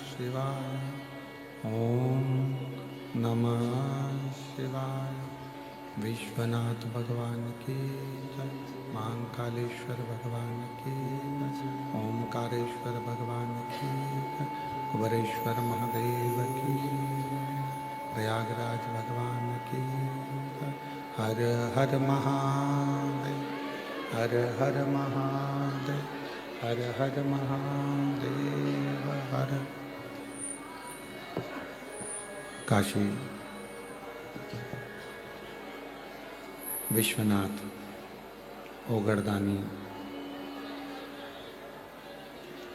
शिवाय। ओम नमः शिवाय। विश्वनाथ भगवान की जय। महाकालेश्वर भगवान की जय। ओमकारेश्वर भगवान की जय। कुबेरेश्वर महादेव की जय। प्रयागराज भगवान की जय। हर हर महादेव, हर हर महादेव, हर हर महादेव, हर। काशी विश्वनाथ ओगरदानी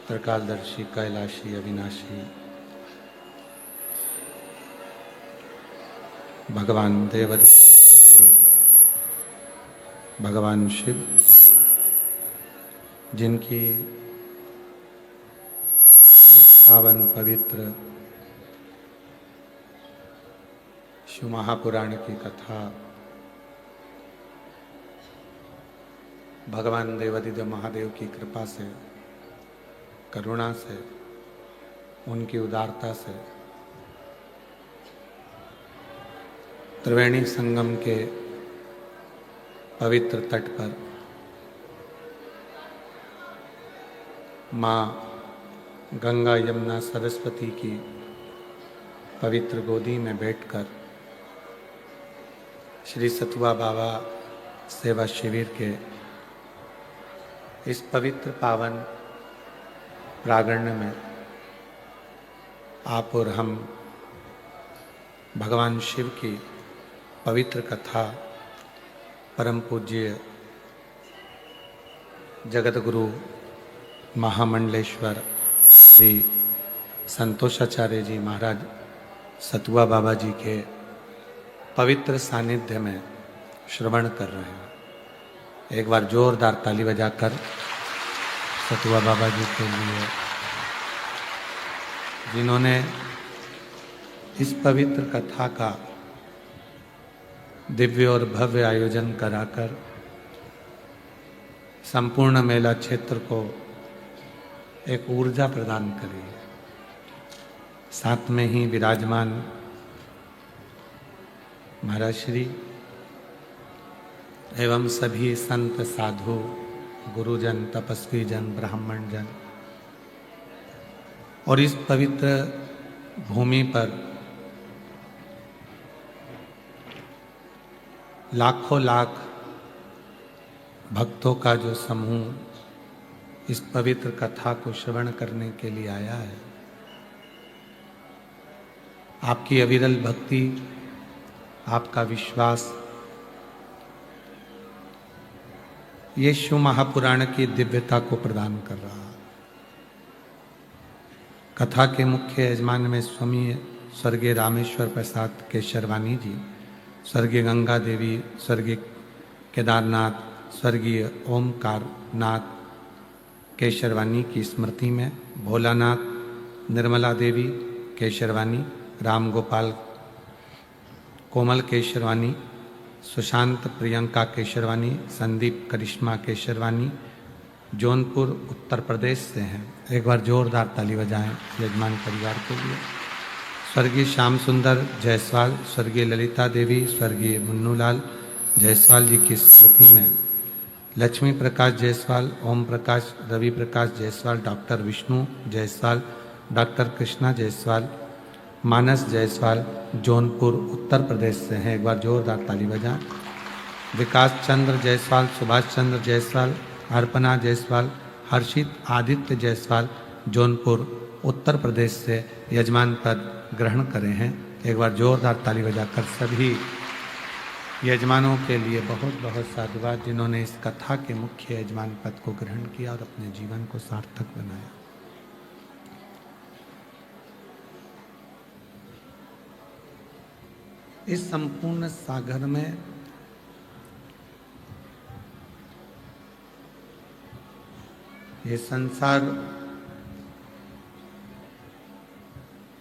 त्रिकालदर्शी कैलाशी अविनाशी भगवान देवदेव भगवान शिव, जिनकी पावन पवित्र शिव महापुराण की कथा भगवान देवादिदेव महादेव की कृपा से, करुणा से, उनकी उदारता से त्रिवेणी संगम के पवित्र तट पर माँ गंगा यमुना सरस्वती की पवित्र गोदी में बैठकर श्री सतुआ बाबा सेवा शिविर के इस पवित्र पावन प्रांगण में आप और हम भगवान शिव की पवित्र कथा परम पूज्य जगत गुरु महामंडलेश्वर श्री संतोषाचार्य जी महाराज सतुआ बाबा जी के पवित्र सानिध्य में श्रवण कर रहे हैं। एक बार जोरदार ताली बजाकर सतुआ बाबा जी के लिए, जिन्होंने इस पवित्र कथा का दिव्य और भव्य आयोजन कराकर संपूर्ण मेला क्षेत्र को एक ऊर्जा प्रदान करी। साथ में ही विराजमान महाराज श्री एवं सभी संत साधु गुरुजन तपस्वी जन ब्राह्मण जन और इस पवित्र भूमि पर लाखों लाख भक्तों का जो समूह इस पवित्र कथा को श्रवण करने के लिए आया है। आपकी अविरल भक्ति, आपका विश्वास ये शिव महापुराण की दिव्यता को प्रदान कर रहा है। कथा के मुख्य यजमान में स्वामी स्वर्गीय रामेश्वर प्रसाद केशरवानी जी, स्वर्गीय गंगा देवी, स्वर्गीय केदारनाथ, स्वर्गीय ओमकार नाथ केशरवानी की स्मृति में भोलानाथ, निर्मला देवी केशरवानी, राम गोपाल कोमल केशरवानी, सुशांत प्रियंका केशरवानी, संदीप करिश्मा केशरवानी जौनपुर उत्तर प्रदेश से हैं। एक बार जोरदार ताली बजाएं यजमान परिवार के लिए। स्वर्गीय श्याम सुंदर जायसवाल, स्वर्गीय ललिता देवी, स्वर्गीय मुन्नूलाल जायसवाल जी की स्मृति में लक्ष्मी प्रकाश जायसवाल, ओम प्रकाश, रवि प्रकाश जायसवाल, डॉक्टर विष्णु जायसवाल, डॉक्टर कृष्णा जायसवाल, मानस जायसवाल जौनपुर उत्तर प्रदेश से हैं। एक बार जोरदार ताली बजाएं। विकास चंद्र जायसवाल, सुभाष चंद्र जायसवाल, अर्पणा जायसवाल, हर्षित आदित्य जायसवाल जौनपुर उत्तर प्रदेश से यजमान पद ग्रहण करे हैं। एक बार जोरदार ताली बजाकर सभी यजमानों के लिए बहुत बहुत साधुवाद, जिन्होंने इस कथा के मुख्य यजमान पद को ग्रहण किया और अपने जीवन को सार्थक बनाया। इस संपूर्ण सागर में ये संसार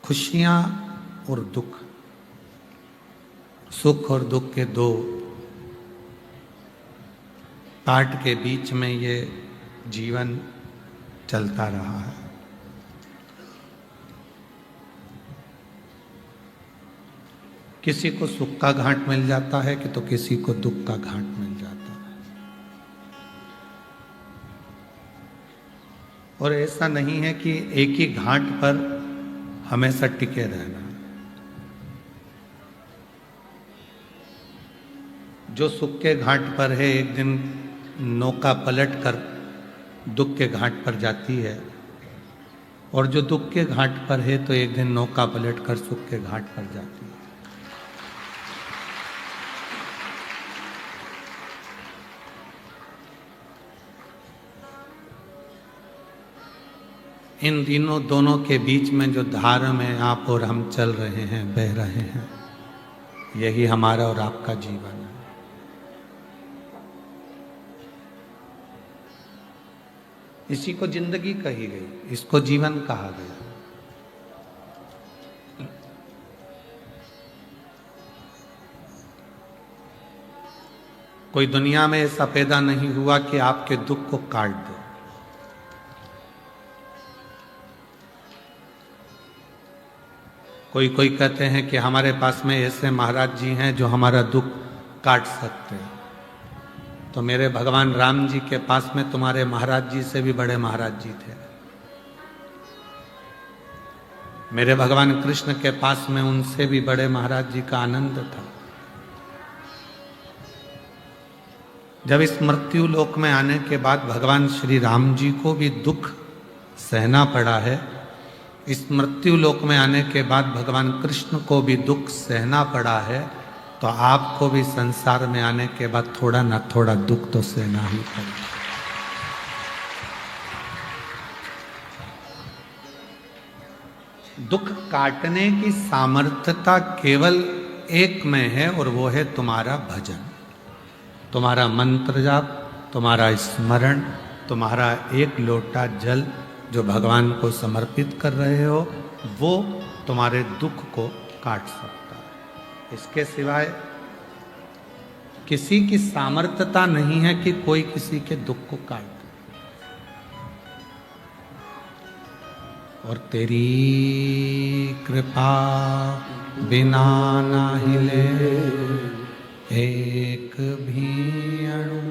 खुशियां और दुख, सुख और दुख के दो पार्ट के बीच में ये जीवन चलता रहा है। किसी को सुख का घाट मिल जाता है कि तो किसी को दुख का घाट मिल जाता है। और ऐसा नहीं है कि एक ही घाट पर हमेशा टिके रहना। जो सुख के घाट पर है, एक दिन नौका पलट कर दुख के घाट पर जाती है, और जो दुख के घाट पर है तो एक दिन नौका पलट कर सुख के घाट पर जाती है। इन दोनों के बीच में जो धार में आप और हम चल रहे हैं, बह रहे हैं, यही हमारा और आपका जीवन है। इसी को जिंदगी कही गई, इसको जीवन कहा गया। कोई दुनिया में ऐसा पैदा नहीं हुआ कि आपके दुख को काट दे। कोई कहते हैं कि हमारे पास में ऐसे महाराज जी हैं जो हमारा दुख काट सकते हैं। तो मेरे भगवान राम जी के पास में तुम्हारे महाराज जी से भी बड़े महाराज जी थे। मेरे भगवान कृष्ण के पास में उनसे भी बड़े महाराज जी का आनंद था। जब इस मृत्यु लोक में आने के बाद भगवान श्री राम जी को भी दुख सहना पड़ा है, इस मृत्यु लोक में आने के बाद भगवान कृष्ण को भी दुख सहना पड़ा है, तो आपको भी संसार में आने के बाद थोड़ा ना थोड़ा दुख तो सहना ही पड़ेगा। दुख काटने की सामर्थ्यता केवल एक में है, और वो है तुम्हारा भजन, तुम्हारा मंत्र जाप, तुम्हारा स्मरण, तुम्हारा एक लोटा जल जो भगवान को समर्पित कर रहे हो, वो तुम्हारे दुख को काट सकता है। इसके सिवाय किसी की सामर्थ्यता नहीं है कि कोई किसी के दुख को काट दे। और तेरी कृपा बिना ना हिले एक भी अणु,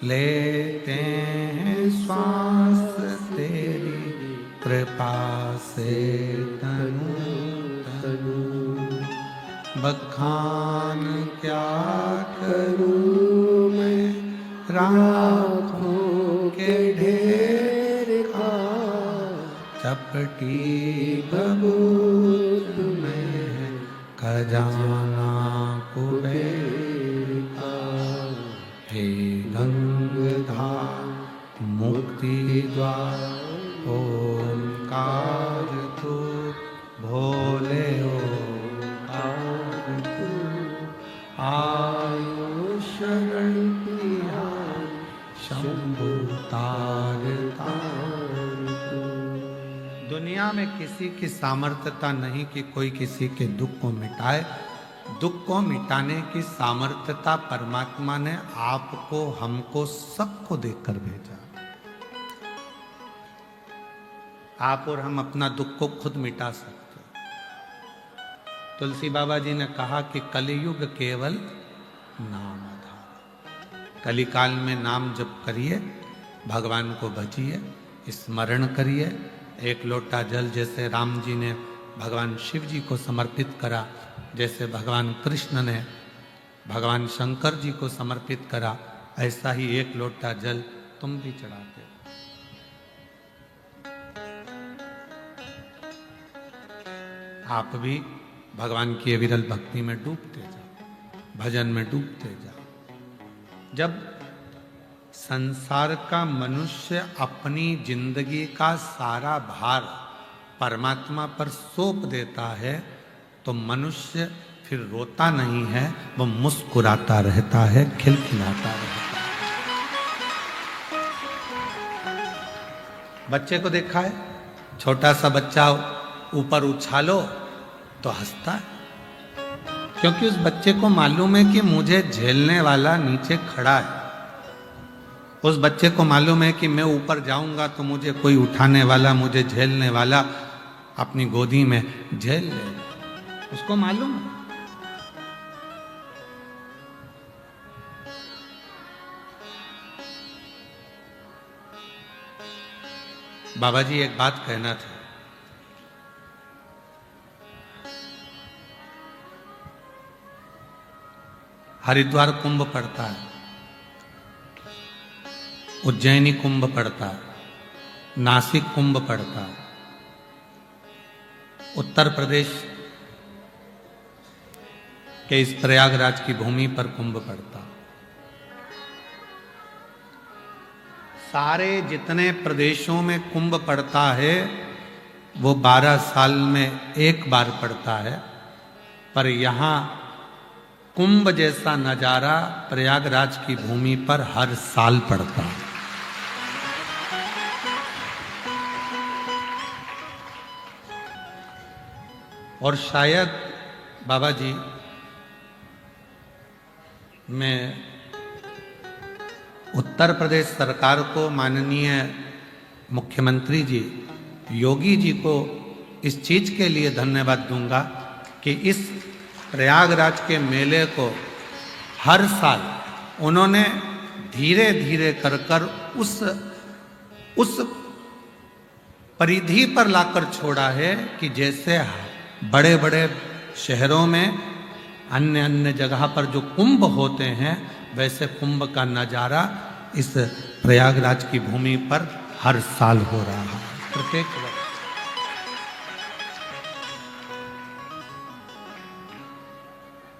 लेते हैं श्वास तेरी कृपा से तनु तनु। बखान क्या करूं मैं राखों के ढेर का, चपटी बबूत में खजाना कुबेर का। हे गंगाधार मुक्ति द्वार ओंकार तू, भोले ओंकार तू, आयो शरण पिया शंभु तार तार तू। दुनिया में किसी की सामर्थ्यता नहीं कि कोई किसी के दुख को मिटाए। दुख को मिटाने की सामर्थ्यता परमात्मा ने आपको, हमको, सबको देकर भेजा। आप और हम अपना दुख को खुद मिटा सकते हैं। तुलसी बाबा जी ने कहा कि कलियुग केवल नाम आधार। कलिकाल में नाम जप करिए, भगवान को भजिए, स्मरण करिए। एक लोटा जल जैसे राम जी ने भगवान शिव जी को समर्पित करा, जैसे भगवान कृष्ण ने भगवान शंकर जी को समर्पित करा, ऐसा ही एक लोटा जल तुम भी चढ़ाते। आप भी भगवान की अविरल भक्ति में डूबते जाओ, भजन में डूबते जाओ। जब संसार का मनुष्य अपनी जिंदगी का सारा भार परमात्मा पर सौंप देता है, तो मनुष्य फिर रोता नहीं है, वो मुस्कुराता रहता है, खिलखिलाता रहता है। बच्चे को देखा है, छोटा सा बच्चा ऊपर उछालो तो हंसता है, क्योंकि उस बच्चे को मालूम है कि मुझे झेलने वाला नीचे खड़ा है। उस बच्चे को मालूम है कि मैं ऊपर जाऊंगा तो मुझे कोई उठाने वाला, मुझे झेलने वाला अपनी गोदी में झेल ले। उसको मालूम है। बाबा जी एक बात कहना था। हरिद्वार कुंभ पड़ता है, उज्जैनी कुंभ पड़ता है, नासिक कुंभ पड़ता है, उत्तर प्रदेश के इस प्रयागराज की भूमि पर कुंभ पड़ता है। सारे जितने प्रदेशों में कुंभ पड़ता है वो 12 साल में एक बार पड़ता है, पर यहाँ कुंभ जैसा नजारा प्रयागराज की भूमि पर हर साल पड़ता है। और शायद बाबा जी, मैं उत्तर प्रदेश सरकार को, माननीय मुख्यमंत्री जी योगी जी को इस चीज के लिए धन्यवाद दूंगा कि इस प्रयागराज के मेले को हर साल उन्होंने धीरे धीरे कर कर उस परिधि पर लाकर छोड़ा है कि जैसे बड़े बड़े शहरों में अन्य अन्य जगह पर जो कुंभ होते हैं, वैसे कुंभ का नजारा इस प्रयागराज की भूमि पर हर साल हो रहा है, प्रत्येक वर्ष।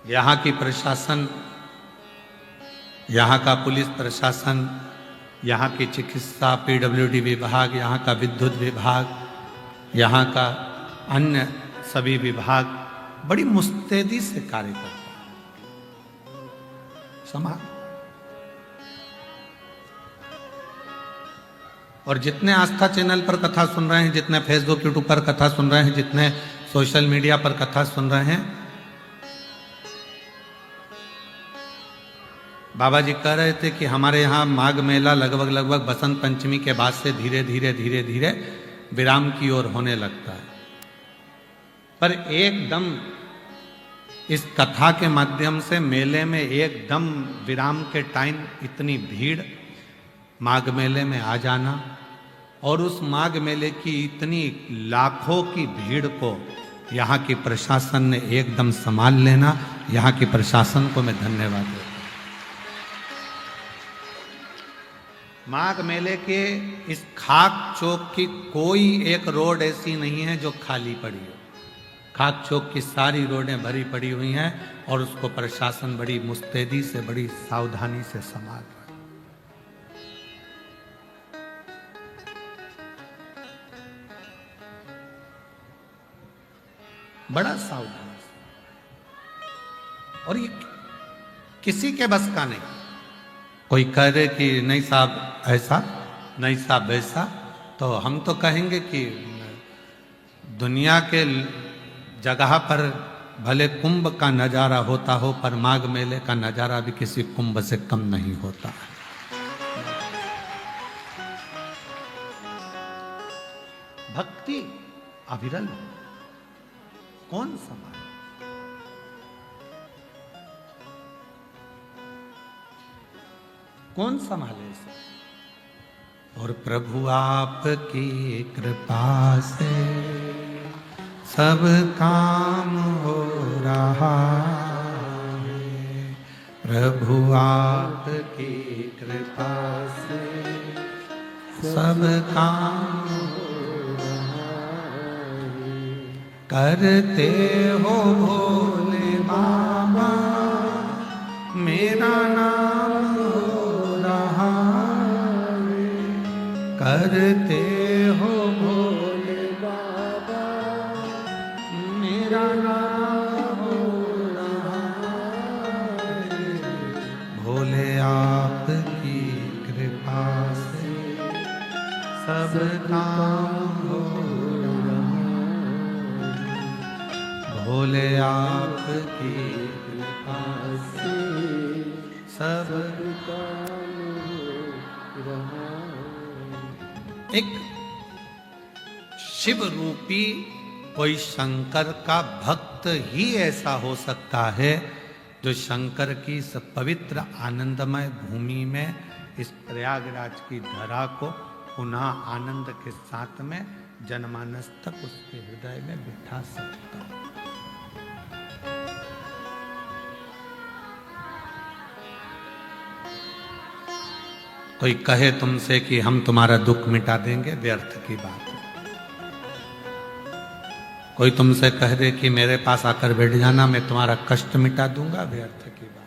यहाँ की प्रशासन, यहाँ का पुलिस प्रशासन, यहाँ की चिकित्सा पीडब्ल्यूडी विभाग, यहाँ का विद्युत विभाग, यहाँ का अन्य सभी विभाग बड़ी मुस्तैदी से कार्य करते हैं। समाज और जितने आस्था चैनल पर कथा सुन रहे हैं, जितने फेसबुक यूट्यूब पर कथा सुन रहे हैं, जितने सोशल मीडिया पर कथा सुन रहे हैं, बाबा जी कह रहे थे कि हमारे यहाँ माघ मेला लगभग बसंत पंचमी के बाद से धीरे धीरे विराम की ओर होने लगता है। पर एकदम इस कथा के माध्यम से मेले में एकदम विराम के टाइम इतनी भीड़ माघ मेले में आ जाना, और उस माघ मेले की इतनी लाखों की भीड़ को यहाँ की प्रशासन ने एकदम संभाल लेना, यहाँ की प्रशासन को मैं धन्यवाद देता हूँ। माघ मेले के इस खाक चौक की कोई एक रोड ऐसी नहीं है जो खाली पड़ी हो। खाक चौक की सारी रोडें भरी पड़ी हुई हैं और उसको प्रशासन बड़ी मुस्तैदी से, बड़ी सावधानी से संभाल रहा है। बड़ा सावधानी से, और ये किसी के बस का नहीं। कोई कह दे कि नहीं साहब ऐसा, नहीं साहब वैसा, तो हम तो कहेंगे कि दुनिया के जगह पर भले कुंभ का नजारा होता हो, पर माघ मेले का नजारा भी किसी कुंभ से कम नहीं होता है। भक्ति अविरल, कौन संभाले? कौन संभाले इसे? और प्रभु आपकी कृपा से सब काम हो रहा है। प्रभु आपकी कृपा से सब काम हो रहा है। करते हो भोले बाबा मेरा नाम हो रहा है। करते हो भोले बाबा मेरा नाम हो रहा है। भोले आपकी कृपा से सब काम हो रहा है। भोले आपकी कृपा से सब काम हो रहा है। एक शिव रूपी कोई शंकर का भक्त ही ऐसा हो सकता है जो शंकर की इस पवित्र आनंदमय भूमि में, इस प्रयागराज की धरा को पुनः आनंद के साथ में जनमानस तक उसके हृदय में बिठा सकता हूं। कोई कहे तुमसे कि हम तुम्हारा दुख मिटा देंगे, व्यर्थ की बात है। कोई तुमसे कह दे कि मेरे पास आकर बैठ जाना, मैं तुम्हारा कष्ट मिटा दूंगा, व्यर्थ की बात है।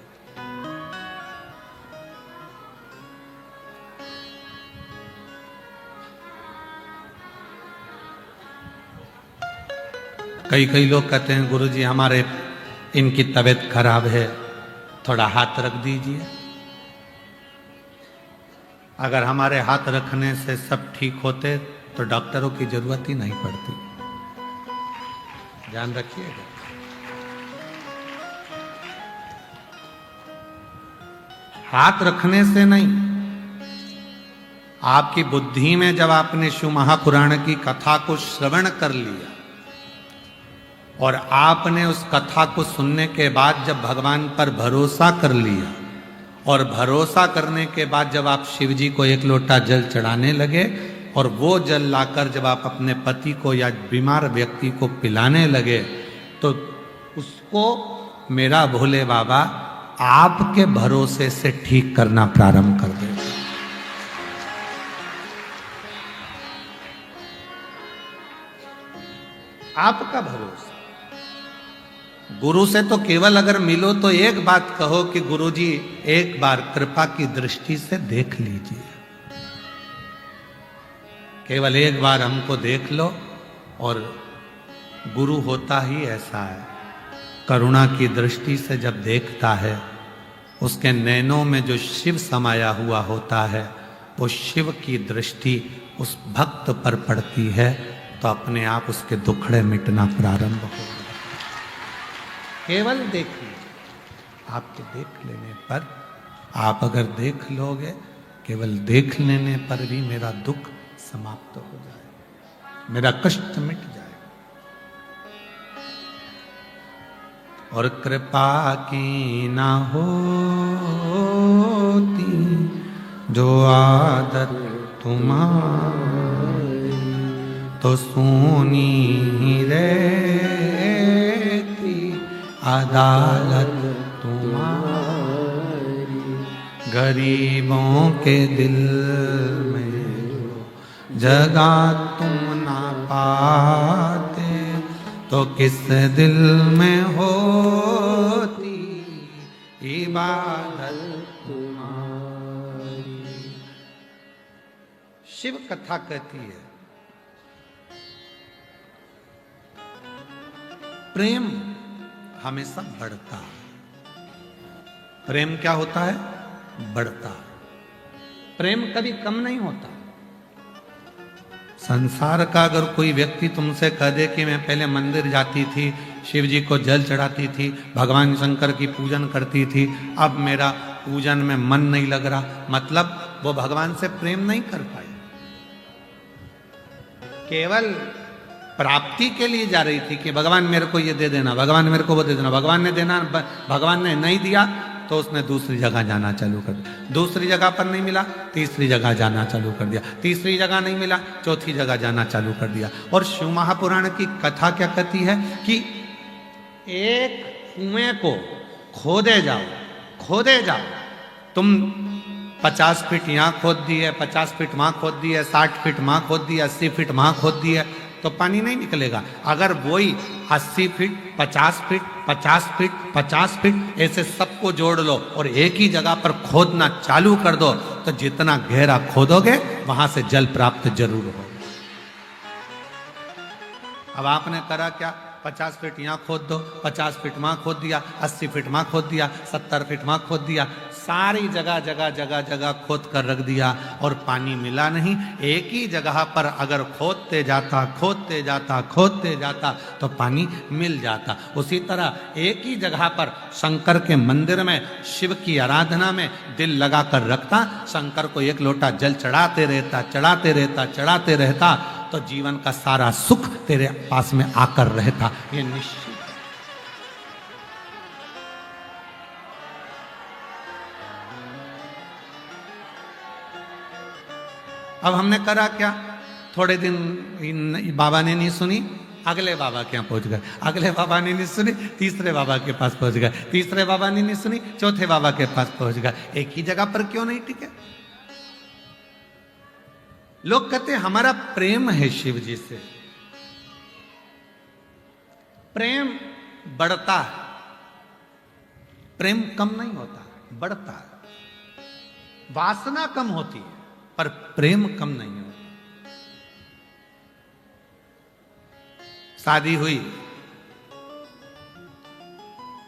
कई कई लोग कहते हैं गुरुजी हमारे इनकी तबीयत खराब है, थोड़ा हाथ रख दीजिए। अगर हमारे हाथ रखने से सब ठीक होते तो डॉक्टरों की जरूरत ही नहीं पड़ती। ध्यान रखिएगा। हाथ रखने से नहीं, आपकी बुद्धि में जब आपने शिव महापुराण की कथा को श्रवण कर लिया और आपने उस कथा को सुनने के बाद जब भगवान पर भरोसा कर लिया और भरोसा करने के बाद जब आप शिव जी को एक लोटा जल चढ़ाने लगे और वो जल लाकर जब आप अपने पति को या बीमार व्यक्ति को पिलाने लगे तो उसको मेरा भोले बाबा आपके भरोसे से ठीक करना प्रारंभ कर देगा। आपका भरोसा। गुरु से तो केवल अगर मिलो तो एक बात कहो कि गुरुजी एक बार कृपा की दृष्टि से देख लीजिए, केवल एक बार हमको देख लो। और गुरु होता ही ऐसा है, करुणा की दृष्टि से जब देखता है उसके नैनों में जो शिव समाया हुआ होता है वो शिव की दृष्टि उस भक्त पर पड़ती है तो अपने आप उसके दुखड़े मिटना प्रारंभ हो। केवल देखिए, आपके देख लेने पर, आप अगर देख लोगे, केवल देख लेने पर भी मेरा दुख समाप्त हो जाए, मेरा कष्ट मिट जाए। और कृपा की ना होती जो आदत तुम्हारी तो सोनी ही रहती अदालत तुम्हारी। गरीबों के दिल में जगह तुम ना पाते तो किस दिल में होती इबादत तुम्हारी। शिव कथा कहती है प्रेम हमेशा बढ़ता है। प्रेम क्या होता है? बढ़ता है। प्रेम कभी कम नहीं होता। संसार का अगर कोई व्यक्ति तुमसे कह दे कि मैं पहले मंदिर जाती थी, शिव जी को जल चढ़ाती थी, भगवान शंकर की पूजन करती थी, अब मेरा पूजन में मन नहीं लग रहा, मतलब वो भगवान से प्रेम नहीं कर पाई, केवल प्राप्ति के लिए जा रही थी कि भगवान मेरे को ये दे देना, भगवान मेरे को वो दे देना। भगवान ने देना, भगवान ने नहीं दिया तो उसने दूसरी जगह जाना चालू कर दिया। दूसरी जगह पर नहीं मिला, तीसरी जगह जाना चालू कर दिया। तीसरी जगह नहीं मिला, चौथी जगह जाना चालू कर दिया। और शिव महापुराण की कथा क्या कहती है कि एक कुएं को खोदे जाओ, खोदे जाओ। तुम 50 फीट यहाँ खोद दी है, 50 फीट वहां खोद दी है, 60 फीट वहां खोद दी है, 80 फीट वहां खोद दी है, तो पानी नहीं निकलेगा। अगर वही 80 फीट, 50 फीट, 50 फीट, 50 फीट ऐसे सबको जोड़ लो और एक ही जगह पर खोदना चालू कर दो तो जितना गहरा खोदोगे वहां से जल प्राप्त जरूर होगा। अब आपने करा क्या? 50 फीट यहाँ खोद दो, 50 फीट वहां खोद दिया, 80 फीट वहां खोद दिया, 70 फीट वहां खोद दिया, सारी जगह जगह जगह जगह खोद कर रख दिया और पानी मिला नहीं। एक ही जगह पर अगर खोदते जाता, खोदते जाता, खोदते जाता तो पानी मिल जाता। उसी तरह एक ही जगह पर शंकर के मंदिर में शिव की आराधना में दिल लगा कर रखता, शंकर को एक लोटा जल चढ़ाते रहता, चढ़ाते रहता, चढ़ाते रहता तो जीवन का सारा सुख तेरे पास में आकर रहता। ये निश्चित। अब हमने करा क्या, थोड़े दिन बाबा ने नहीं सुनी, अगले बाबा के यहाँ पहुंच गए, अगले बाबा ने नहीं सुनी, तीसरे बाबा के पास पहुंच गए, तीसरे बाबा ने नहीं सुनी, चौथे बाबा के पास पहुंच गए। एक ही जगह पर क्यों नहीं टिके? लोग कहते हैं हमारा प्रेम है शिव जी से। प्रेम बढ़ता है, प्रेम कम नहीं होता, बढ़ता है। वासना कम होती है पर प्रेम कम नहीं होता। शादी हुई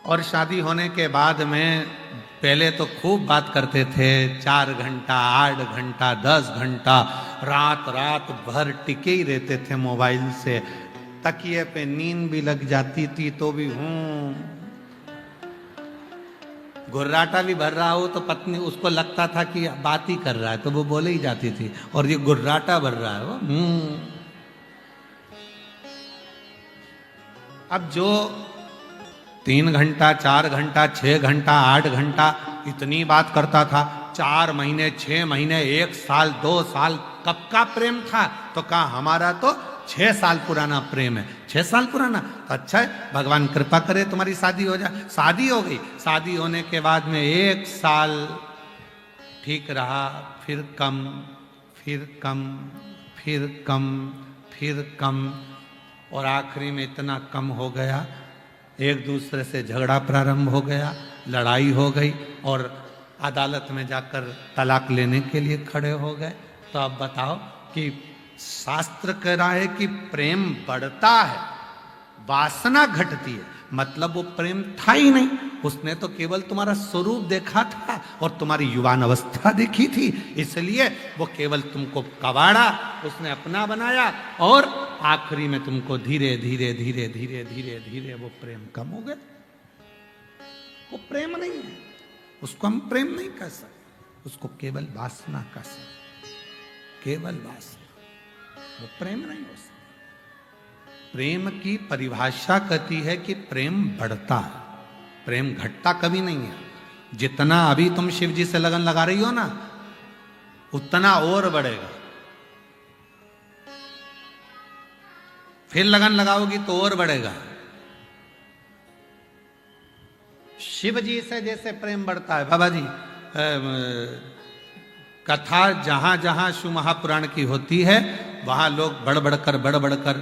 और शादी होने के बाद में पहले तो खूब बात करते थे, 4 घंटा 8 घंटा 10 घंटा रात रात भर टिके ही रहते थे मोबाइल से। तकिए पे नींद भी लग जाती थी तो भी गुर्राटा भी भर रहा हो तो पत्नी उसको लगता था कि बात ही कर रहा है तो वो बोले ही जाती थी, और ये गुर्राटा भर रहा है वो। अब जो 3 घंटा 4 घंटा 6 घंटा 8 घंटा इतनी बात करता था, 4 महीने 6 महीने 1 साल 2 साल कब का प्रेम था? तो कहा हमारा तो 6 साल पुराना प्रेम है। 6 साल पुराना तो अच्छा है, भगवान कृपा करे तुम्हारी शादी हो जाए। शादी हो गई, शादी होने के बाद में 1 साल ठीक रहा, फिर कम फिर कम फिर कम फिर कम, और आखिरी में इतना कम हो गया, एक दूसरे से झगड़ा प्रारंभ हो गया, लड़ाई हो गई और अदालत में जाकर तलाक लेने के लिए खड़े हो गए। तो अब बताओ कि शास्त्र कह रहा है कि प्रेम बढ़ता है, वासना घटती है, मतलब वो प्रेम था ही नहीं, उसने तो केवल तुम्हारा स्वरूप देखा था और तुम्हारी युवान अवस्था देखी थी, इसलिए वो केवल तुमको कबाड़ा, उसने अपना बनाया और आखिरी में तुमको धीरे धीरे धीरे धीरे धीरे धीरे वो प्रेम कम हो गया। वो प्रेम नहीं है, उसको हम प्रेम नहीं कह सकते, उसको केवल वासना कह सकते, केवल वासना, वो प्रेम नहीं हो सकता। प्रेम की परिभाषा कहती है कि प्रेम बढ़ता है, प्रेम घटता कभी नहीं है। जितना अभी तुम शिव जी से लगन लगा रही हो ना, उतना और बढ़ेगा, फिर लगन लगाओगी तो और बढ़ेगा। शिव जी से जैसे प्रेम बढ़ता है, बाबा जी कथा जहां जहां शिव महापुराण की होती है वहां लोग बढ़ बढ़कर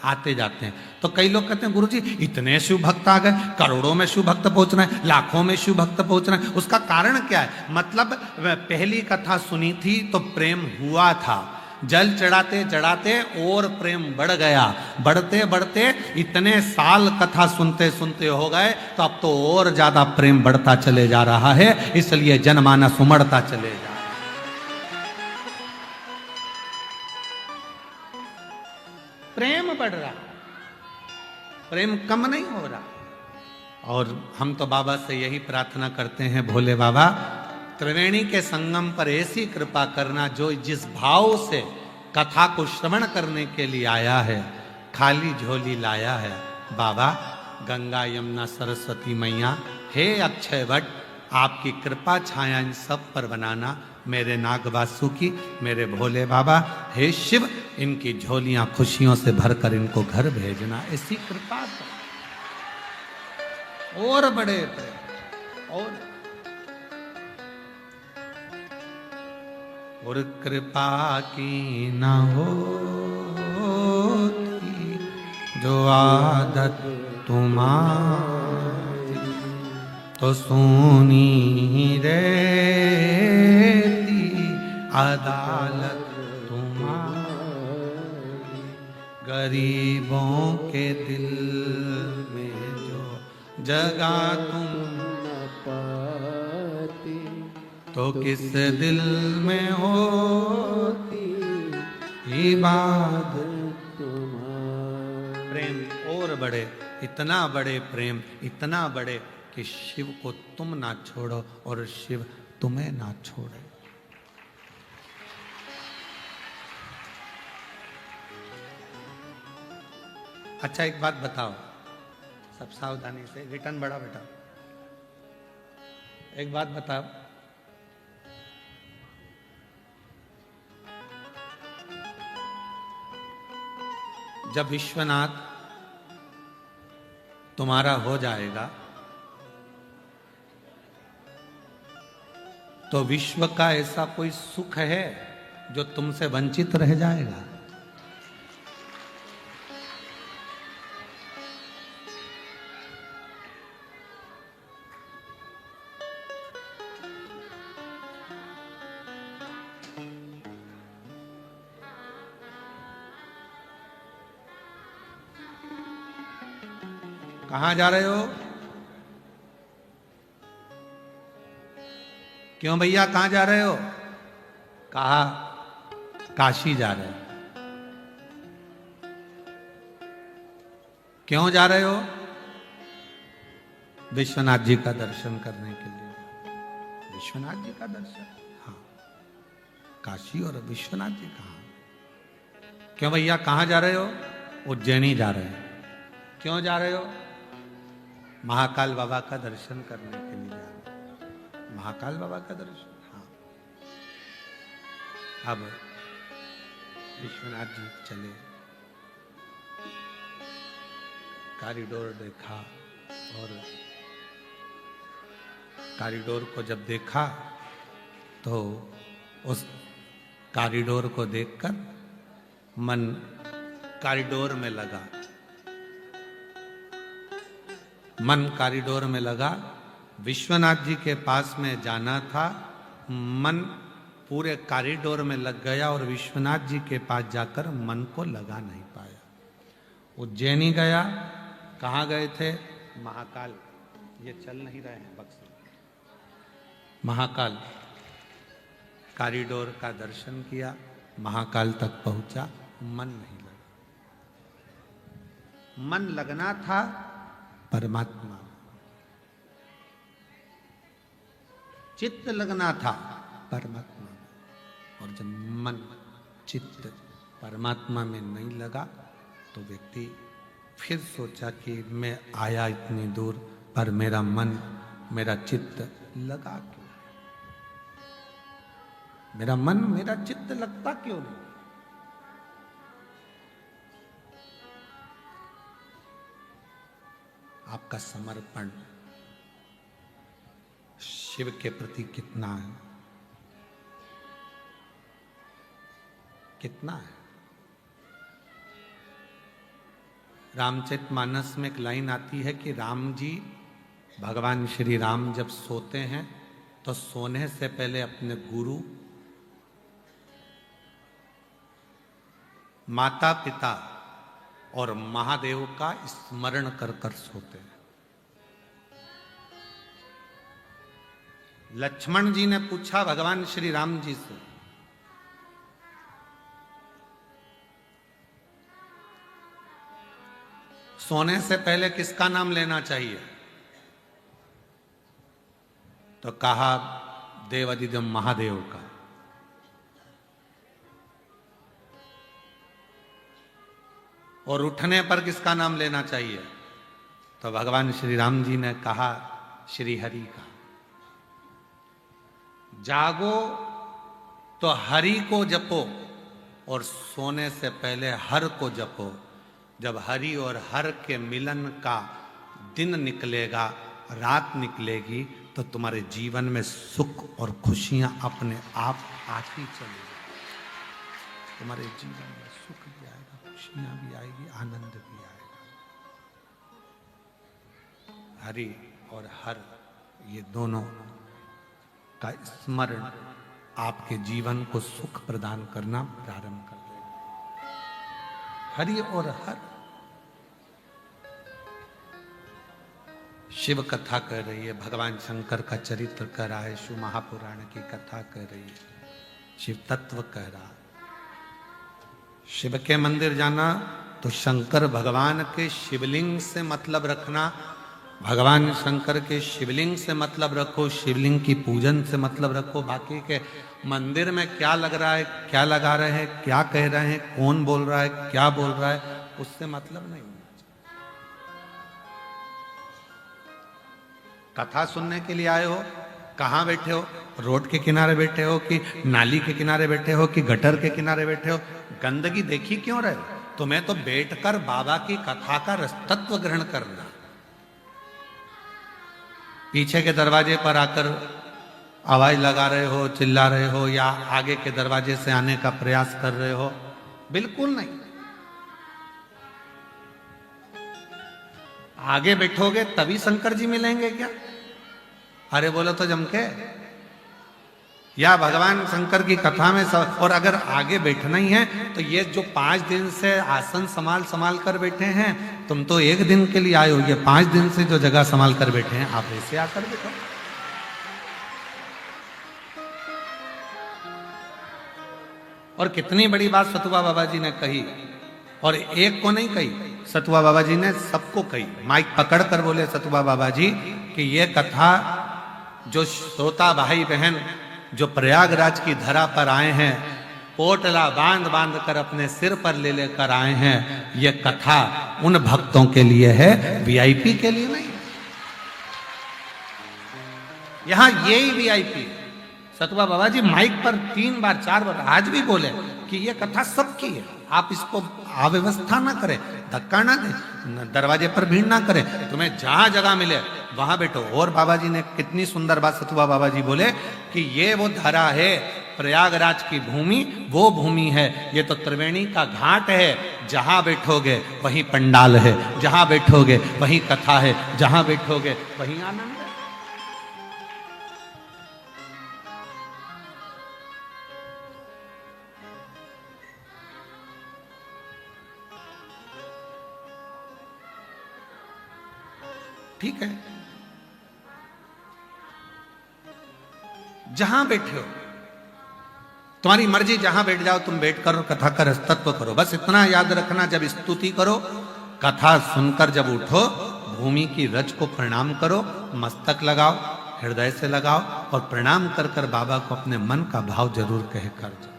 आते जाते हैं। तो कई लोग कहते हैं गुरुजी इतने शिव भक्त आ गए, करोड़ों में शिव भक्त पहुंच रहे हैं, लाखों में शिव भक्त पहुंच रहे हैं, उसका कारण क्या है? मतलब पहली कथा सुनी थी तो प्रेम हुआ था, जल चढ़ाते चढ़ाते और प्रेम बढ़ गया, बढ़ते बढ़ते इतने साल कथा सुनते सुनते हो गए तो अब तो और ज्यादा प्रेम बढ़ता चले जा रहा है, इसलिए जनमानस उमड़ता चले जा रहा है। प्रेम बढ़ रहा, प्रेम कम नहीं हो रहा। और हम तो बाबा से यही प्रार्थना करते हैं, भोले बाबा त्रिवेणी के संगम पर ऐसी कृपा करना, जो जिस भाव से कथा को श्रवण करने के लिए आया है खाली झोली लाया है। बाबा गंगा यमुना सरस्वती मैया, हे अक्षय वट, आपकी कृपा छाया इन सब पर बनाना, मेरे नाग वासुकी, मेरे भोले बाबा, हे शिव, इनकी झोलियां खुशियों से भरकर इनको घर भेजना, ऐसी कृपा तो और बड़े और कृपा की न होती जो आदत तुम्हारी, तो सुनी रहती अदालत तुम्हारी, गरीबों के दिल में जो जगह तुम पाती, तो किस दिल में होती इबादत तुम्हारी। प्रेम और बड़े, इतना बड़े प्रेम, इतना बड़े कि शिव को तुम ना छोड़ो और शिव तुम्हें ना छोड़े। अच्छा एक बात बताओ, सब सावधानी से, रिटर्न बड़ा बेटा, एक बात बताओ, जब विश्वनाथ तुम्हारा हो जाएगा तो विश्व का ऐसा कोई सुख है जो तुमसे वंचित रह जाएगा? कहां जा रहे हो? क्यों भैया कहां जा रहे हो? कहा काशी जा रहे हो। क्यों जा रहे हो? विश्वनाथ जी का दर्शन करने के लिए। विश्वनाथ जी का दर्शन? हाँ। काशी और विश्वनाथ जी कहां? क्यों भैया कहां जा रहे हो? उज्जैनी जा रहे हो। क्यों जा रहे हो? महाकाल बाबा का दर्शन करने के लिए जा रहे हो। महाकाल बाबा का दर्शन? हाँ। अब विश्वनाथ जी चले, कॉरिडोर देखा और कॉरिडोर को जब देखा तो उस कॉरिडोर को देखकर मन कॉरिडोर में लगा। मन कॉरिडोर में लगा। विश्वनाथ जी के पास में जाना था, मन पूरे कॉरिडोर में लग गया और विश्वनाथ जी के पास जाकर मन को लगा नहीं पाया। उज्जैनी गया। कहाँ गए थे? महाकाल। ये चल नहीं रहे हैं बक्से। महाकाल कॉरिडोर का दर्शन किया, महाकाल तक पहुंचा, मन नहीं लगा। मन लगना था परमात्मा, चित्त लगना था परमात्मा। और जब मन चित्त परमात्मा में नहीं लगा तो व्यक्ति फिर सोचा कि मैं आया इतनी दूर पर मेरा मन मेरा चित्त लगा क्यों? मेरा मन मेरा चित्त लगता क्यों नहीं? आपका समर्पण शिव के प्रति कितना है? कितना है? रामचरितमानस में एक लाइन आती है कि राम जी, भगवान श्री राम जब सोते हैं तो सोने से पहले अपने गुरु, माता पिता और महादेव का स्मरण कर कर सोते हैं। लक्ष्मण जी ने पूछा भगवान श्री राम जी से, सोने से पहले किसका नाम लेना चाहिए? तो कहा देवादिदेव महादेव का। और उठने पर किसका नाम लेना चाहिए? तो भगवान श्री राम जी ने कहा श्री हरि का। जागो तो हरि को जपो और सोने से पहले हर को जपो। जब हरि और हर के मिलन का दिन निकलेगा, रात निकलेगी, तो तुम्हारे जीवन में सुख और खुशियां अपने आप आती चलेगी। तुम्हारे जीवन में सुख भी आएगा, खुशियां भी आएगी, आनंद भी आएगा। हरि और हर ये दोनों का स्मरण आपके जीवन को सुख प्रदान करना प्रारंभ कर देगा। हरि और हर। शिव कथा कह रही है, भगवान शंकर का चरित्र कह रहा है, शिव महापुराण की कथा कह रही है, शिव तत्व कह रहा है। शिव के मंदिर जाना तो शंकर भगवान के शिवलिंग से मतलब रखना, भगवान शंकर के शिवलिंग से मतलब रखो, शिवलिंग की पूजन से मतलब रखो। बाकी के मंदिर में क्या लग रहा है, क्या लगा रहे हैं, क्या कह रहे हैं, कौन बोल रहा है, क्या बोल रहा है, उससे मतलब नहीं। कथा सुनने के लिए आए हो, कहाँ बैठे हो? रोड के किनारे बैठे हो कि नाली के किनारे बैठे हो कि गटर के किनारे बैठे हो? गंदगी देखी क्यों रहे हो? तुम्हें तो बैठकर बाबा की कथा का तत्व ग्रहण करना। पीछे के दरवाजे पर आकर आवाज लगा रहे हो, चिल्ला रहे हो, या आगे के दरवाजे से आने का प्रयास कर रहे हो, बिल्कुल नहीं। आगे बैठोगे तभी शंकर जी मिलेंगे क्या? अरे बोलो तो जम के, या भगवान शंकर की कथा में सब। और अगर आगे बैठना ही है तो ये जो 5 दिन से आसन संभाल संभाल कर बैठे हैं, तुम तो 1 दिन के लिए आए हो, ये 5 दिन से जो जगह संभाल कर बैठे हैं, आप ऐसे आकर बैठो। और कितनी बड़ी बात सतुआ बाबा जी ने कही, और एक को नहीं कही, सतुआ बाबा जी ने सबको कही। माइक पकड़ कर बोले सतुआ बाबा जी कि ये कथा जो श्रोता भाई बहन जो प्रयागराज की धरा पर आए हैं, पोटला बांध बांध कर अपने सिर पर ले लेकर आए हैं, ये कथा उन भक्तों के लिए है, वीआईपी के लिए नहीं। यहां यही वीआईपी। सतुआ बाबा जी माइक पर 3 बार 4 बार आज भी बोले कि ये कथा सबकी है, आप इसको अव्यवस्था ना करें, धक्का ना दें, दरवाजे पर भीड़ ना करें, तुम्हें जहां जगह मिले वहां बैठो। और बाबा जी ने कितनी सुंदर बात सतुआ बाबा जी बोले कि ये वो धरा है, प्रयागराज की भूमि वो भूमि है, ये तो त्रिवेणी का घाट है, जहां बैठोगे वहीं पंडाल है, जहां बैठोगे वहीं कथा है, जहां बैठोगे वहीं आनंद है। ठीक है, जहां बैठे हो तुम्हारी मर्जी, जहां बैठ जाओ तुम, बैठ कर कथा का रस्तत्व करो। बस इतना याद रखना, जब स्तुति करो, कथा सुनकर जब उठो, भूमि की रज को प्रणाम करो, मस्तक लगाओ, हृदय से लगाओ, और प्रणाम कर कर बाबा को अपने मन का भाव जरूर कह कर जाओ।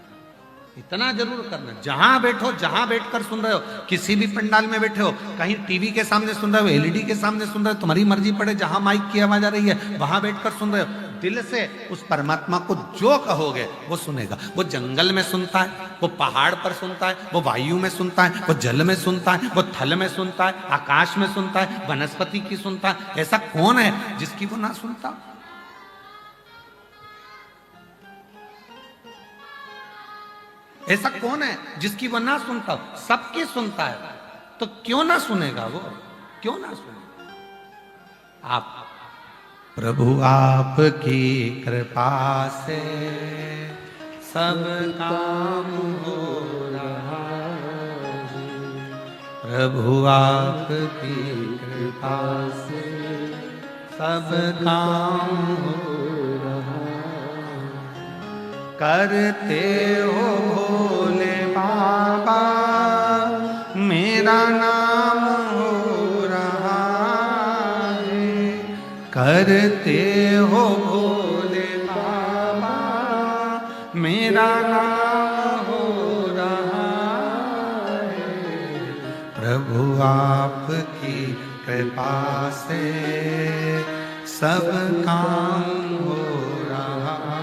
इतना जरूर करना। जहां बैठो, जहां बैठकर सुन रहे हो, किसी भी पंडाल में बैठे हो, कहीं टीवी के सामने सुन रहे हो, एलईडी के सामने सुन रहे हो, तुम्हारी मर्जी पड़े, जहां माइक की आवाज आ रही है वहां बैठकर सुन रहे हो, दिल से उस परमात्मा को जो कहोगे वो सुनेगा। वो जंगल में सुनता है, वो पहाड़ पर सुनता है, वो वायु में सुनता है, वो जल में सुनता है, वो थल में सुनता है, आकाश में सुनता है, वनस्पति की सुनता है। ऐसा कौन है जिसकी वो ना सुनता? ऐसा कौन है जिसकी वो ना सुनता? सबकी सुनता है, तो क्यों ना सुनेगा वो? क्यों ना सुनेगा? आप प्रभु आपकी कृपा से सब काम हो रहा है, प्रभु आपकी कृपा से सब काम हो रहा है, करते हो भोले बाबा मेरा नाम हो रहा है, करते हो भोले बाबा मेरा नाम हो रहा है, प्रभु आपकी कृपा से सब काम हो रहा है,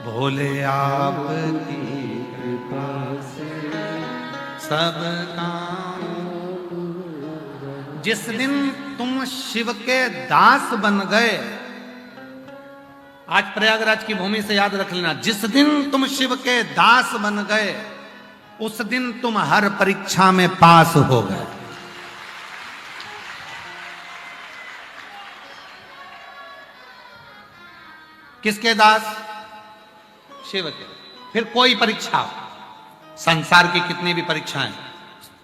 भोले आपकी कृपा से सब काम। जिस दिन तुम शिव के दास बन गए, आज प्रयागराज की भूमि से याद रख लेना, जिस दिन तुम शिव के दास बन गए, उस दिन तुम हर परीक्षा में पास हो गए। किसके दास? शिव के। फिर कोई परीक्षा हो, संसार की कितनी भी परीक्षाएं,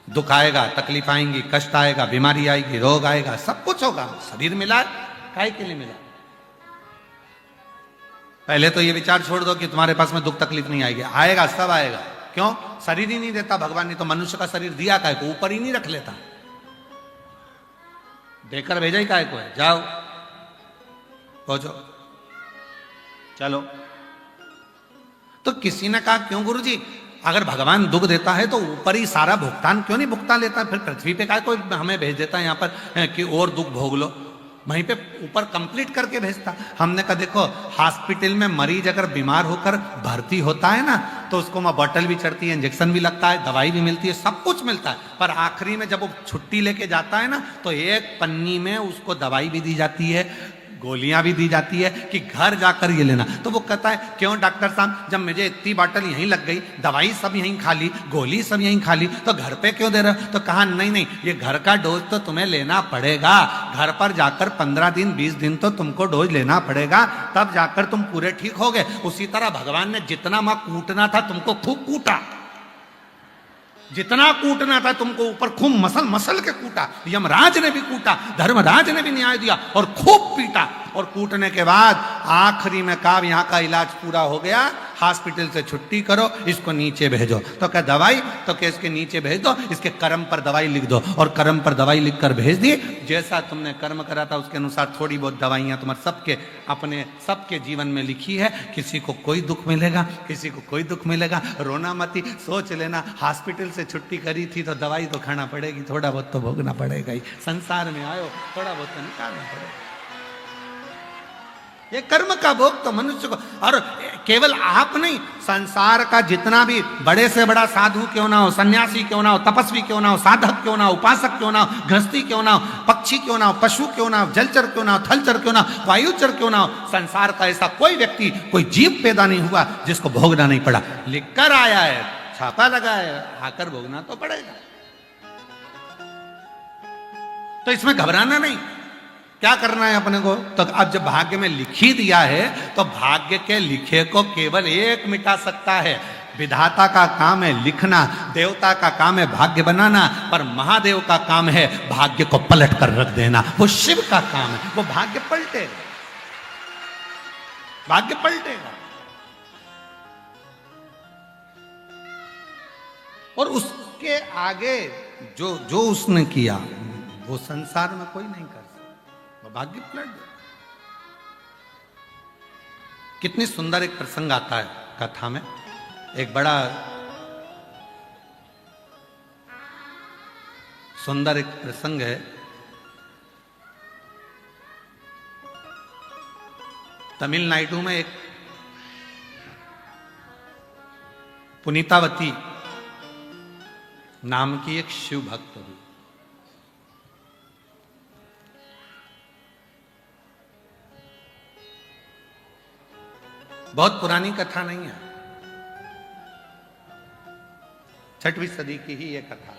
दुख आएगा, तकलीफ आएंगी, कष्ट आएगा, बीमारी आएगी, रोग आएगा, सब कुछ होगा। शरीर मिला, काहे के लिए मिला? पहले तो ये विचार छोड़ दो कि तुम्हारे पास में दुख तकलीफ नहीं आएगी। आएगा, सब आएगा। क्यों? शरीर ही नहीं देता भगवान ने तो मनुष्य का शरीर दिया काहे को? ऊपर ही नहीं रख लेता, देकर भेजा ही काहे को है? जाओ पहुंचो, चलो। तो किसी ने कहा क्यों गुरुजी, अगर भगवान दुख देता है तो ऊपर ही सारा भुगतान क्यों नहीं भुगता लेता? फिर पृथ्वी पे काहे को हमें भेज देता है यहाँ पर कि और दुख भोग लो? वहीं पे ऊपर कंप्लीट करके भेजता। हमने कहा देखो हॉस्पिटल में मरीज अगर बीमार होकर भर्ती होता है ना, तो उसको वहाँ बॉटल भी चढ़ती है, इंजेक्शन भी लगता है, दवाई भी मिलती है, सब कुछ मिलता है, पर आखिरी में जब वो छुट्टी लेके जाता है ना, तो एक पन्नी में उसको दवाई भी दी जाती है, गोलियां भी दी जाती है कि घर जाकर ये लेना। तो वो कहता है क्यों डॉक्टर साहब, जब मुझे इतनी बॉटल यहीं लग गई, दवाई सब यहीं खा ली, गोली सब यहीं खा ली, तो घर पे क्यों दे रहे हो? तो कहा नहीं नहीं, ये घर का डोज तो तुम्हें लेना पड़ेगा, घर पर जाकर 15 दिन 20 दिन तो तुमको डोज लेना पड़ेगा, तब जाकर तुम पूरे ठीक होगे। उसी तरह भगवान ने जितना मां कूटना था तुमको खूब कूटा, जितना कूटना था तुमको ऊपर खूब मसल मसल के कूटा, यमराज ने भी कूटा, धर्मराज ने भी न्याय दिया और खूब पीटा, और कूटने के बाद आखिरी में कहा यहाँ का इलाज पूरा हो गया, हॉस्पिटल से छुट्टी करो, इसको नीचे भेजो। तो क्या दवाई? तो क्या इसके नीचे भेज दो, इसके कर्म पर दवाई लिख दो, और कर्म पर दवाई लिखकर भेज दी। जैसा तुमने कर्म करा था उसके अनुसार थोड़ी बहुत दवाइयां तुम्हारे सबके अपने सबके जीवन में लिखी है। किसी को कोई दुख मिलेगा, किसी को कोई दुख मिलेगा, रोना मती, सोच लेना हॉस्पिटल से छुट्टी करी थी तो दवाई तो खाना पड़ेगी, थोड़ा बहुत तो भोगना पड़ेगा ही, संसार में आयो थोड़ा बहुत तो निकालना पड़ेगा। ये कर्म का भोग तो मनुष्य को, और केवल आप नहीं, संसार का जितना भी बड़े से बड़ा साधु क्यों ना हो, सन्यासी क्यों ना हो, तपस्वी क्यों ना हो, साधक क्यों ना हो, उपासक क्यों ना हो, गृहस्थी क्यों ना हो, पक्षी क्यों ना हो, पशु क्यों ना हो, जलचर क्यों ना हो, थलचर क्यों ना हो, वायुचर क्यों ना हो, संसार का ऐसा कोई व्यक्ति, कोई जीव पैदा नहीं हुआ जिसको भोगना नहीं पड़ा। लिखकर आया है, छापा लगा है, आकर भोगना तो पड़ेगा। तो इसमें घबराना नहीं। क्या करना है अपने को? तो अब जब भाग्य में लिख ही दिया है तो भाग्य के लिखे को केवल एक मिटा सकता है। विधाता का काम है लिखना, देवता का काम है भाग्य बनाना, पर महादेव का काम है भाग्य को पलट कर रख देना। वो शिव का काम है, वो भाग्य पलटेगा, भाग्य पलटेगा। और उसके आगे जो जो उसने किया वो संसार में कोई नहीं कर सकता, भाग्य पलट दे। कितनी सुंदर एक प्रसंग आता है कथा में। एक बड़ा सुंदर एक प्रसंग है। तमिलनाडु में एक पुनीतावती नाम की एक शिव भक्त हुई। बहुत पुरानी कथा नहीं है, 6वीं सदी की ही यह कथा।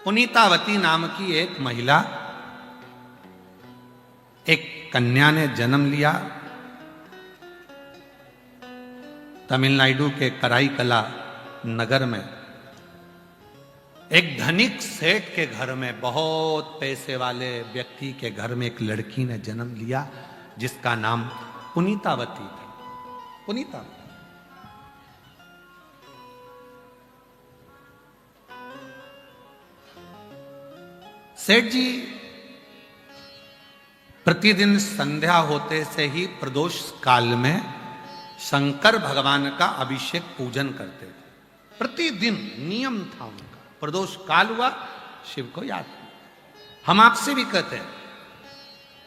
पुनीतावती नाम की एक महिला, एक कन्या ने जन्म लिया तमिलनाडु के कराईकला नगर में। एक धनिक सेठ के घर में, बहुत पैसे वाले व्यक्ति के घर में एक लड़की ने जन्म लिया जिसका नाम पुनीतावती था। पुनीतावती सेठ जी प्रतिदिन संध्या होते से ही प्रदोष काल में शंकर भगवान का अभिषेक पूजन करते थे। प्रतिदिन नियम था उनका। प्रदोष काल हुआ, शिव को याद। हम आपसे भी कहते हैं,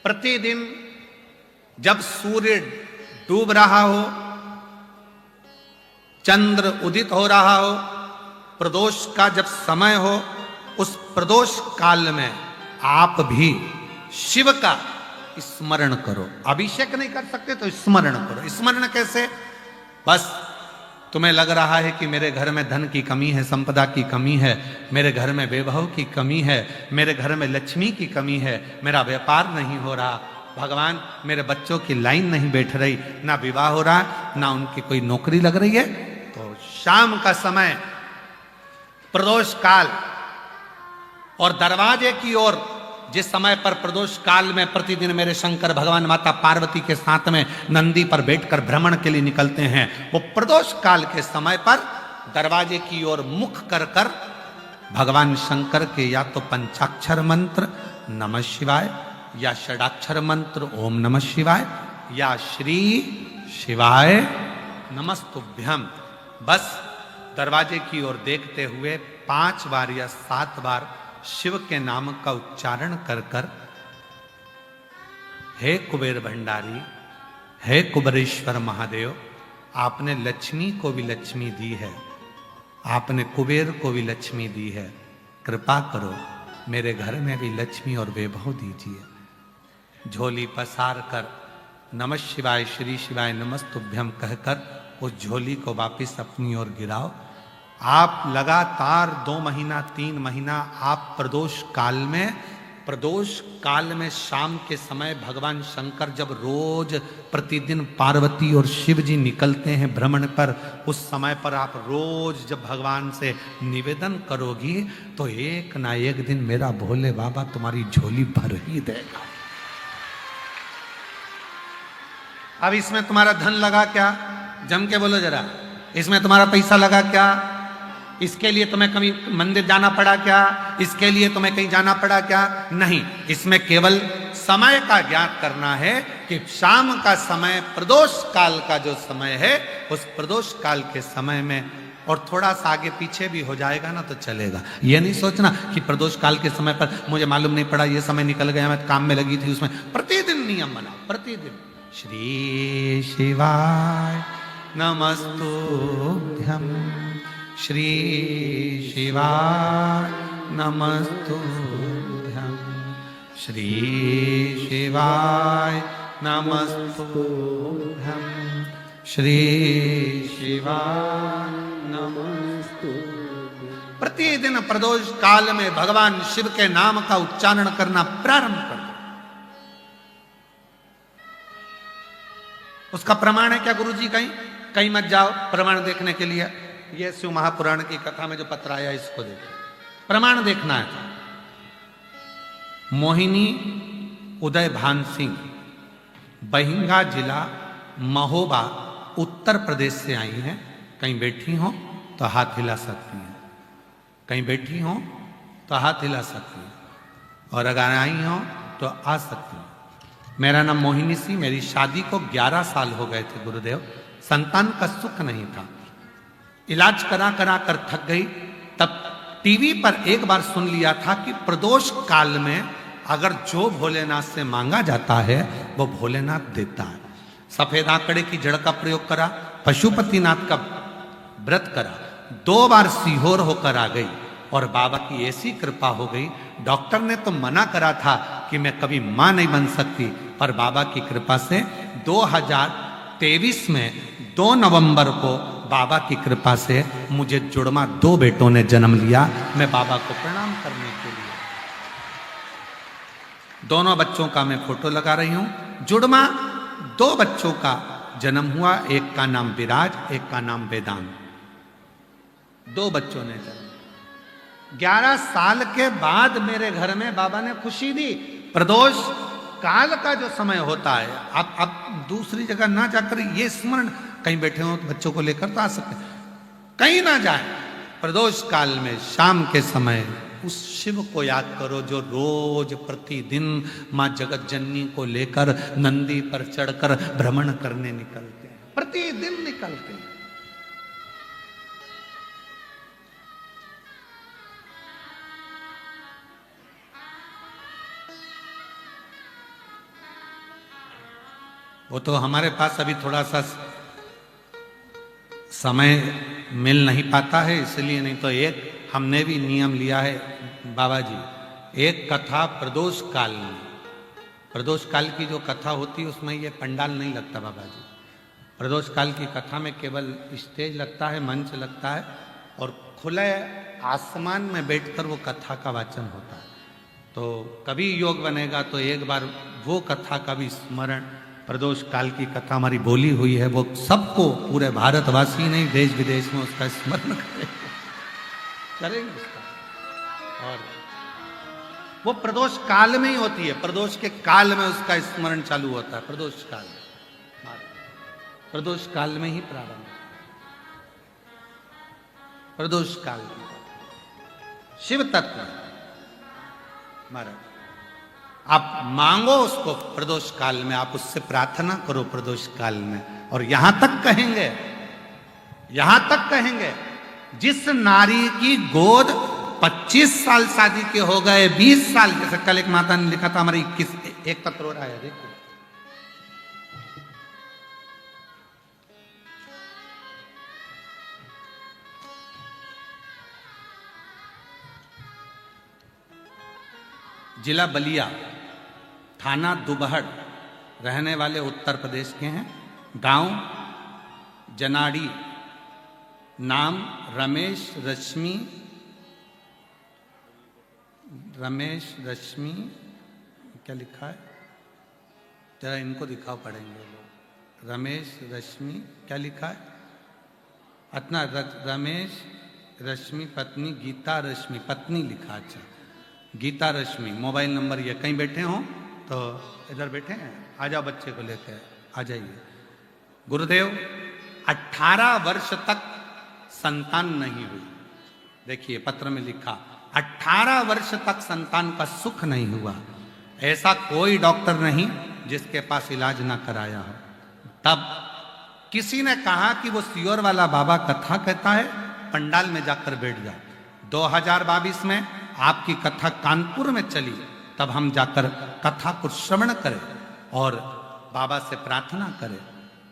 प्रतिदिन जब सूर्य डूब रहा हो, चंद्र उदित हो रहा हो, प्रदोष का जब समय हो, उस प्रदोष काल में आप भी शिव का स्मरण करो। अभिषेक नहीं कर सकते तो स्मरण करो। स्मरण कैसे? बस तुम्हें लग रहा है कि मेरे घर में धन की कमी है, संपदा की कमी है, मेरे घर में वैभव की कमी है, मेरे घर में लक्ष्मी की कमी है, मेरा व्यापार नहीं हो रहा, भगवान मेरे बच्चों की लाइन नहीं बैठ रही, ना विवाह हो रहा, ना उनकी कोई नौकरी लग रही है, तो शाम का समय प्रदोष काल और दरवाजे की ओर, जिस समय पर प्रदोष काल में प्रतिदिन मेरे शंकर भगवान माता पार्वती के साथ में नंदी पर बैठकर भ्रमण के लिए निकलते हैं, वो प्रदोष काल के समय पर दरवाजे की ओर मुख कर कर भगवान शंकर के या तो पंचाक्षर मंत्र नमः शिवाय, या षडाक्षर मंत्र ओम नमः शिवाय, या श्री शिवाय नमस्तुभ्यम, बस दरवाजे की ओर देखते हुए 5 बार या 7 बार शिव के नाम का उच्चारण कर कर, हे कुबेर भंडारी, हे कुबेरेश्वर महादेव, आपने लक्ष्मी को भी लक्ष्मी दी है, आपने कुबेर को भी लक्ष्मी दी है, कृपा करो मेरे घर में भी लक्ष्मी और वैभव दीजिए। झोली पसार कर नमः शिवाय श्री शिवाय नमस्तुभ्यम कहकर उस झोली को वापिस अपनी ओर गिराओ। आप लगातार 2 महीना 3 महीना आप प्रदोष काल में शाम के समय भगवान शंकर जब रोज प्रतिदिन पार्वती और शिव जी निकलते हैं भ्रमण पर, उस समय पर आप रोज जब भगवान से निवेदन करोगी तो एक ना एक दिन मेरा भोले बाबा तुम्हारी झोली भर ही देगा। अब इसमें तुम्हारा धन लगा क्या? जम के बोलो जरा। इसमें तुम्हारा पैसा लगा क्या? इसके लिए तुम्हें कभी मंदिर जाना पड़ा क्या? इसके लिए तुम्हें कहीं जाना पड़ा क्या? नहीं, इसमें केवल समय का ज्ञात करना है कि शाम का समय प्रदोष काल का जो समय है, उस प्रदोष काल के समय में, और थोड़ा सा आगे पीछे भी हो जाएगा ना तो चलेगा। ये नहीं सोचना कि प्रदोष काल के समय पर मुझे मालूम नहीं पड़ा, ये समय निकल गया, मैं काम में लगी थी, उसमें प्रतिदिन नियम बनाओ। प्रतिदिन श्री शिवाय नमस्तुभ्यं, श्री शिवाय नमस्तुभ्यं, श्री शिवाय नमस्तुभ्यं, श्री शिवाय नमस्तुभ्यं। प्रतिदिन प्रदोष काल में भगवान शिव के नाम का उच्चारण करना प्रारंभ कर। उसका प्रमाण है क्या गुरुजी? कहीं मत जाओ प्रमाण देखने के लिए। ये शिव महापुराण की कथा में जो पत्र आया इसको देखो, प्रमाण देखना है। मोहिनी उदय भान सिंह बहिंगा जिला महोबा उत्तर प्रदेश से आई हैं। कहीं बैठी हो तो हाथ हिला सकती हैं, कहीं बैठी हो तो हाथ हिला सकती हैं, और अगर आई हो तो आ सकती हैं। मेरा नाम मोहिनी सी, मेरी शादी को 11 साल हो गए थे गुरुदेव, संतान का सुख नहीं था, इलाज करा कर थक गई। तब टीवी पर एक बार सुन लिया था कि प्रदोष काल में अगर जो भोलेनाथ से मांगा जाता है वो भोलेनाथ देता है। सफेद आंकड़े की जड़ का प्रयोग करा, पशुपतिनाथ का व्रत करा, 2 बार सीहोर होकर आ गई और बाबा की ऐसी कृपा हो गई। डॉक्टर ने तो मना करा था कि मैं कभी मां नहीं बन सकती, पर बाबा की कृपा से 2023 में 2 नवंबर को बाबा की कृपा से मुझे जुड़वा 2 बेटों ने जन्म लिया। मैं बाबा को प्रणाम करने के लिए दोनों बच्चों का मैं फोटो लगा रही हूं। जुड़वा 2 बच्चों का जन्म हुआ, एक का नाम विराज, एक का नाम वेदांत। 2 बच्चों ने जन्म। 11 साल के बाद मेरे घर में बाबा ने खुशी दी। प्रदोष काल का जो समय होता है, आप दूसरी जगह ना जाकर ये स्मरण, कहीं बैठे हो तो बच्चों को लेकर तो आ सकते, कहीं ना जाए, प्रदोष काल में शाम के समय उस शिव को याद करो जो रोज प्रतिदिन मां जगत जननी को लेकर नंदी पर चढ़कर भ्रमण करने निकलते हैं, प्रतिदिन निकलते हैं। वो तो हमारे पास अभी थोड़ा सा समय मिल नहीं पाता है, इसलिए, नहीं तो एक हमने भी नियम लिया है बाबा जी, एक कथा प्रदोष काल में, प्रदोष काल की जो कथा होती है उसमें ये पंडाल नहीं लगता बाबा जी। प्रदोष काल की कथा में केवल स्टेज लगता है, मंच लगता है, और खुले आसमान में बैठकर वो कथा का वाचन होता है। तो कभी योग बनेगा तो एक बार वो कथा का भी स्मरण, प्रदोष काल की कथा हमारी बोली हुई है, वो सबको, पूरे भारतवासी नहीं देश विदेश में उसका स्मरण करेंगे उसका। और वो प्रदोष काल में ही होती है, प्रदोष के काल में उसका स्मरण चालू होता है। प्रदोष काल में, प्रदोष काल में ही प्रारंभ, प्रदोष काल की शिव तत्व महाराज, आप मांगो उसको प्रदोष काल में, आप उससे प्रार्थना करो प्रदोष काल में। और यहां तक कहेंगे जिस नारी की गोद 25 साल शादी के हो गए, 20 साल, जैसे कल एक माता ने लिखा था हमारी 21, एक पत्र हो रहा है, देखो जिला बलिया, थाना दुबहड़, रहने वाले उत्तर प्रदेश के हैं, गांव जनाड़ी, नाम रमेश रश्मि, क्या लिखा है जरा इनको दिखाओ पढ़ेंगे लोग, रमेश रश्मि क्या लिखा है, अतना रमेश रश्मि पत्नी गीता रश्मि, पत्नी लिखा, अच्छा गीता रश्मि, मोबाइल नंबर ये, कहीं बैठे हो तो इधर बैठे हैं, आ जाओ बच्चे को लेकर आ जाइए। गुरुदेव 18 वर्ष तक संतान नहीं हुई, देखिए पत्र में लिखा 18 वर्ष तक संतान का सुख नहीं हुआ, ऐसा कोई डॉक्टर नहीं जिसके पास इलाज ना कराया हो। तब किसी ने कहा कि वो सियोर वाला बाबा कथा कहता है, पंडाल में जाकर बैठ जाओ। 2022 में आपकी कथा कानपुर में चली, तब हम जाकर कथा को श्रवण करें और बाबा से प्रार्थना करें।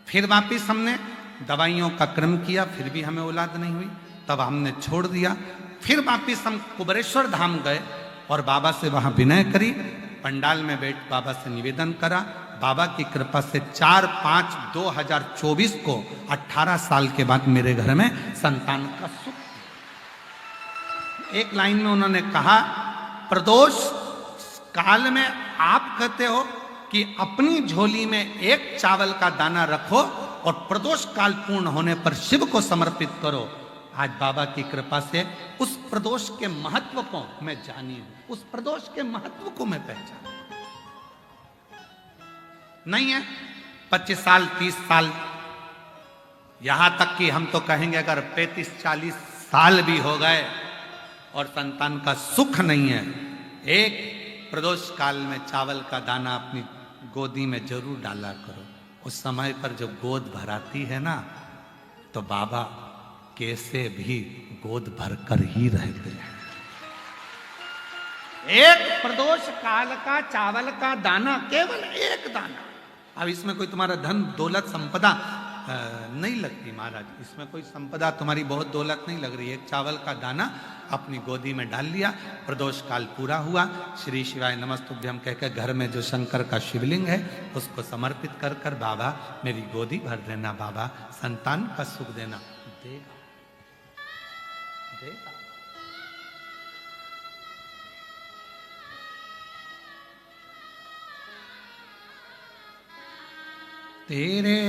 फिर वापिस हमने दवाइयों का क्रम किया, फिर भी हमें औलाद नहीं हुई, तब हमने छोड़ दिया। फिर वापिस हम कुबरेश्वर धाम गए और बाबा से वहां विनय करी, पंडाल में बैठ बाबा से निवेदन करा। बाबा की कृपा से 4/5/2024 को 18 साल के बाद मेरे घर में संतान का सुख। एक लाइन में उन्होंने कहा, प्रदोष काल में आप कहते हो कि अपनी झोली में एक चावल का दाना रखो और प्रदोष काल पूर्ण होने पर शिव को समर्पित करो। आज बाबा की कृपा से उस प्रदोष के महत्व को मैं जानी हूं, उस प्रदोष के महत्व को मैं पहचान नहीं है 25 साल 30 साल, यहां तक कि हम तो कहेंगे अगर 35-40 साल भी हो गए और संतान का सुख नहीं है, एक प्रदोष काल में चावल का दाना अपनी गोदी में जरूर डाला करो। उस समय पर जब गोद भराती है ना, तो बाबा कैसे भी गोद भरकर ही रहते हैं। एक प्रदोष काल का चावल का दाना, केवल एक दाना। अब इसमें कोई तुम्हारा धन दौलत संपदा नहीं लगती महाराज, इसमें कोई संपदा तुम्हारी बहुत दौलत नहीं लग रही है। एक चावल का दाना अपनी गोदी में डाल लिया, प्रदोष काल पूरा हुआ, श्री शिवाय नमस्तुभ्यम कहकर घर में जो शंकर का शिवलिंग है उसको समर्पित कर कर बाबा मेरी गोदी भर देना, बाबा संतान का सुख देना, देगा देगा। तेरे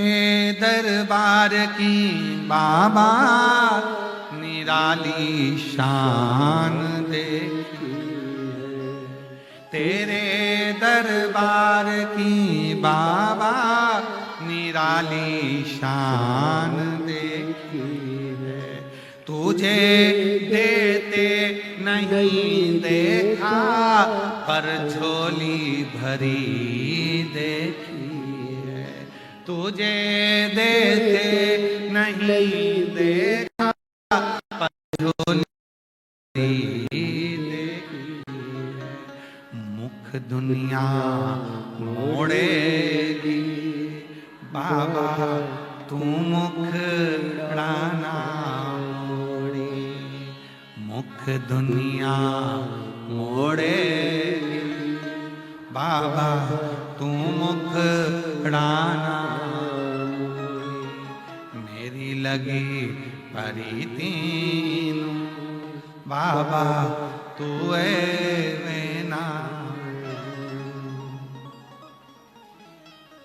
दरबार की बाबा निराली शान देखी है, तेरे दरबार की बाबा निराली शान देखी है। तुझे देते नहीं देखा पर झोली भरी देखी, तुझे देते नहीं देखा पर झोली देखी। मुख दुनिया मोड़ेगी बाबा तू मुखड़ाना मोड़े, मुख दुनिया मोड़ेगी बाबा तू मुखड़ाना, मेरी लगी परी तीन बाबा तू वेना।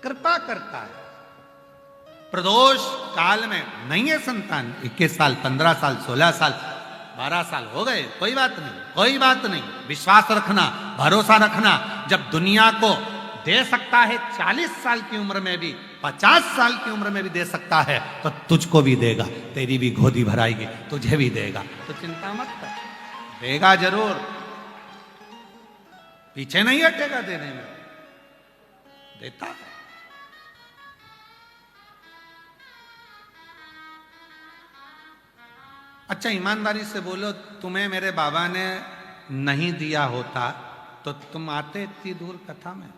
कृपा करता है। प्रदोष काल में नहीं है संतान, 21 साल 15 साल 16 साल 12 साल हो गए, कोई बात नहीं, कोई बात नहीं, विश्वास रखना, भरोसा रखना। जब दुनिया को दे सकता है 40 साल की उम्र में भी, 50 साल की उम्र में भी दे सकता है, तो तुझको भी देगा, तेरी भी गोदी भराएगी, तुझे भी देगा, तो चिंता मत कर, देगा जरूर, पीछे नहीं हटेगा देने में, देता है। अच्छा ईमानदारी से बोलो, तुम्हें मेरे बाबा ने नहीं दिया होता तो तुम आते इतनी दूर कथा में?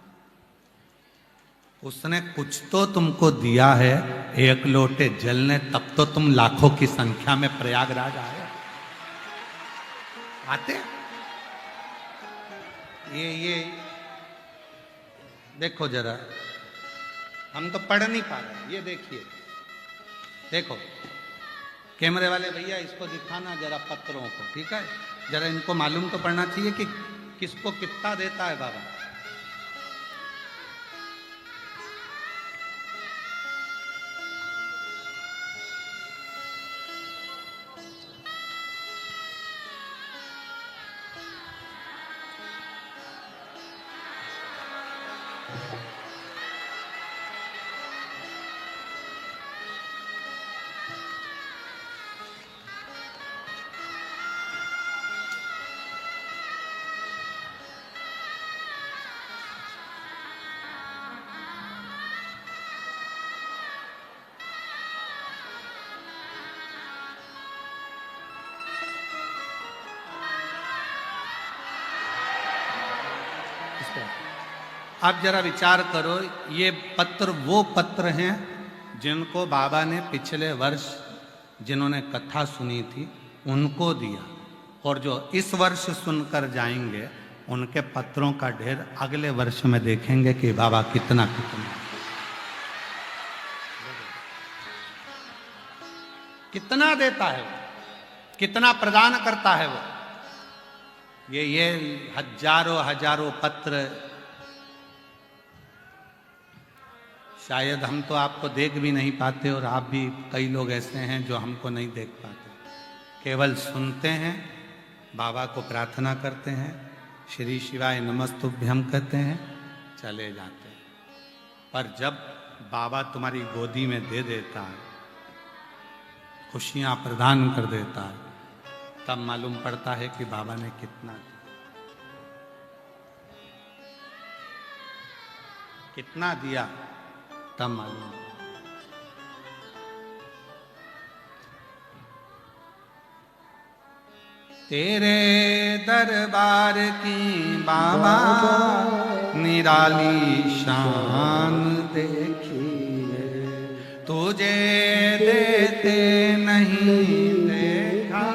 उसने कुछ तो तुमको दिया है, एक लोटे जल ने, तब तो तुम लाखों की संख्या में प्रयागराज आए। आते ये देखो जरा, हम तो पढ़ नहीं पा रहे। ये देखिए, देखो कैमरे वाले भैया, इसको दिखाना जरा पत्रों को, ठीक है? जरा इनको मालूम तो पड़ना चाहिए कि किसको कितना देता है बाबा। आप जरा विचार करो, ये पत्र वो पत्र हैं जिनको बाबा ने पिछले वर्ष जिन्होंने कथा सुनी थी उनको दिया, और जो इस वर्ष सुनकर जाएंगे उनके पत्रों का ढेर अगले वर्ष में देखेंगे कि बाबा कितना कितना देता है वो, कितना प्रदान करता है वो। ये हजारों हजारों पत्र शायद हम तो आपको देख भी नहीं पाते, और आप भी, कई लोग ऐसे हैं जो हमको नहीं देख पाते, केवल सुनते हैं, बाबा को प्रार्थना करते हैं, श्री शिवाय नमस्तुभ्यम कहते हैं, चले जाते हैं। पर जब बाबा तुम्हारी गोदी में दे देता है, खुशियां प्रदान कर देता है, तब मालूम पड़ता है कि बाबा ने कितना दिया, तब मालूम। तेरे दरबार की बाबा निराली शान देखी है, तुझे देते नहीं देखा,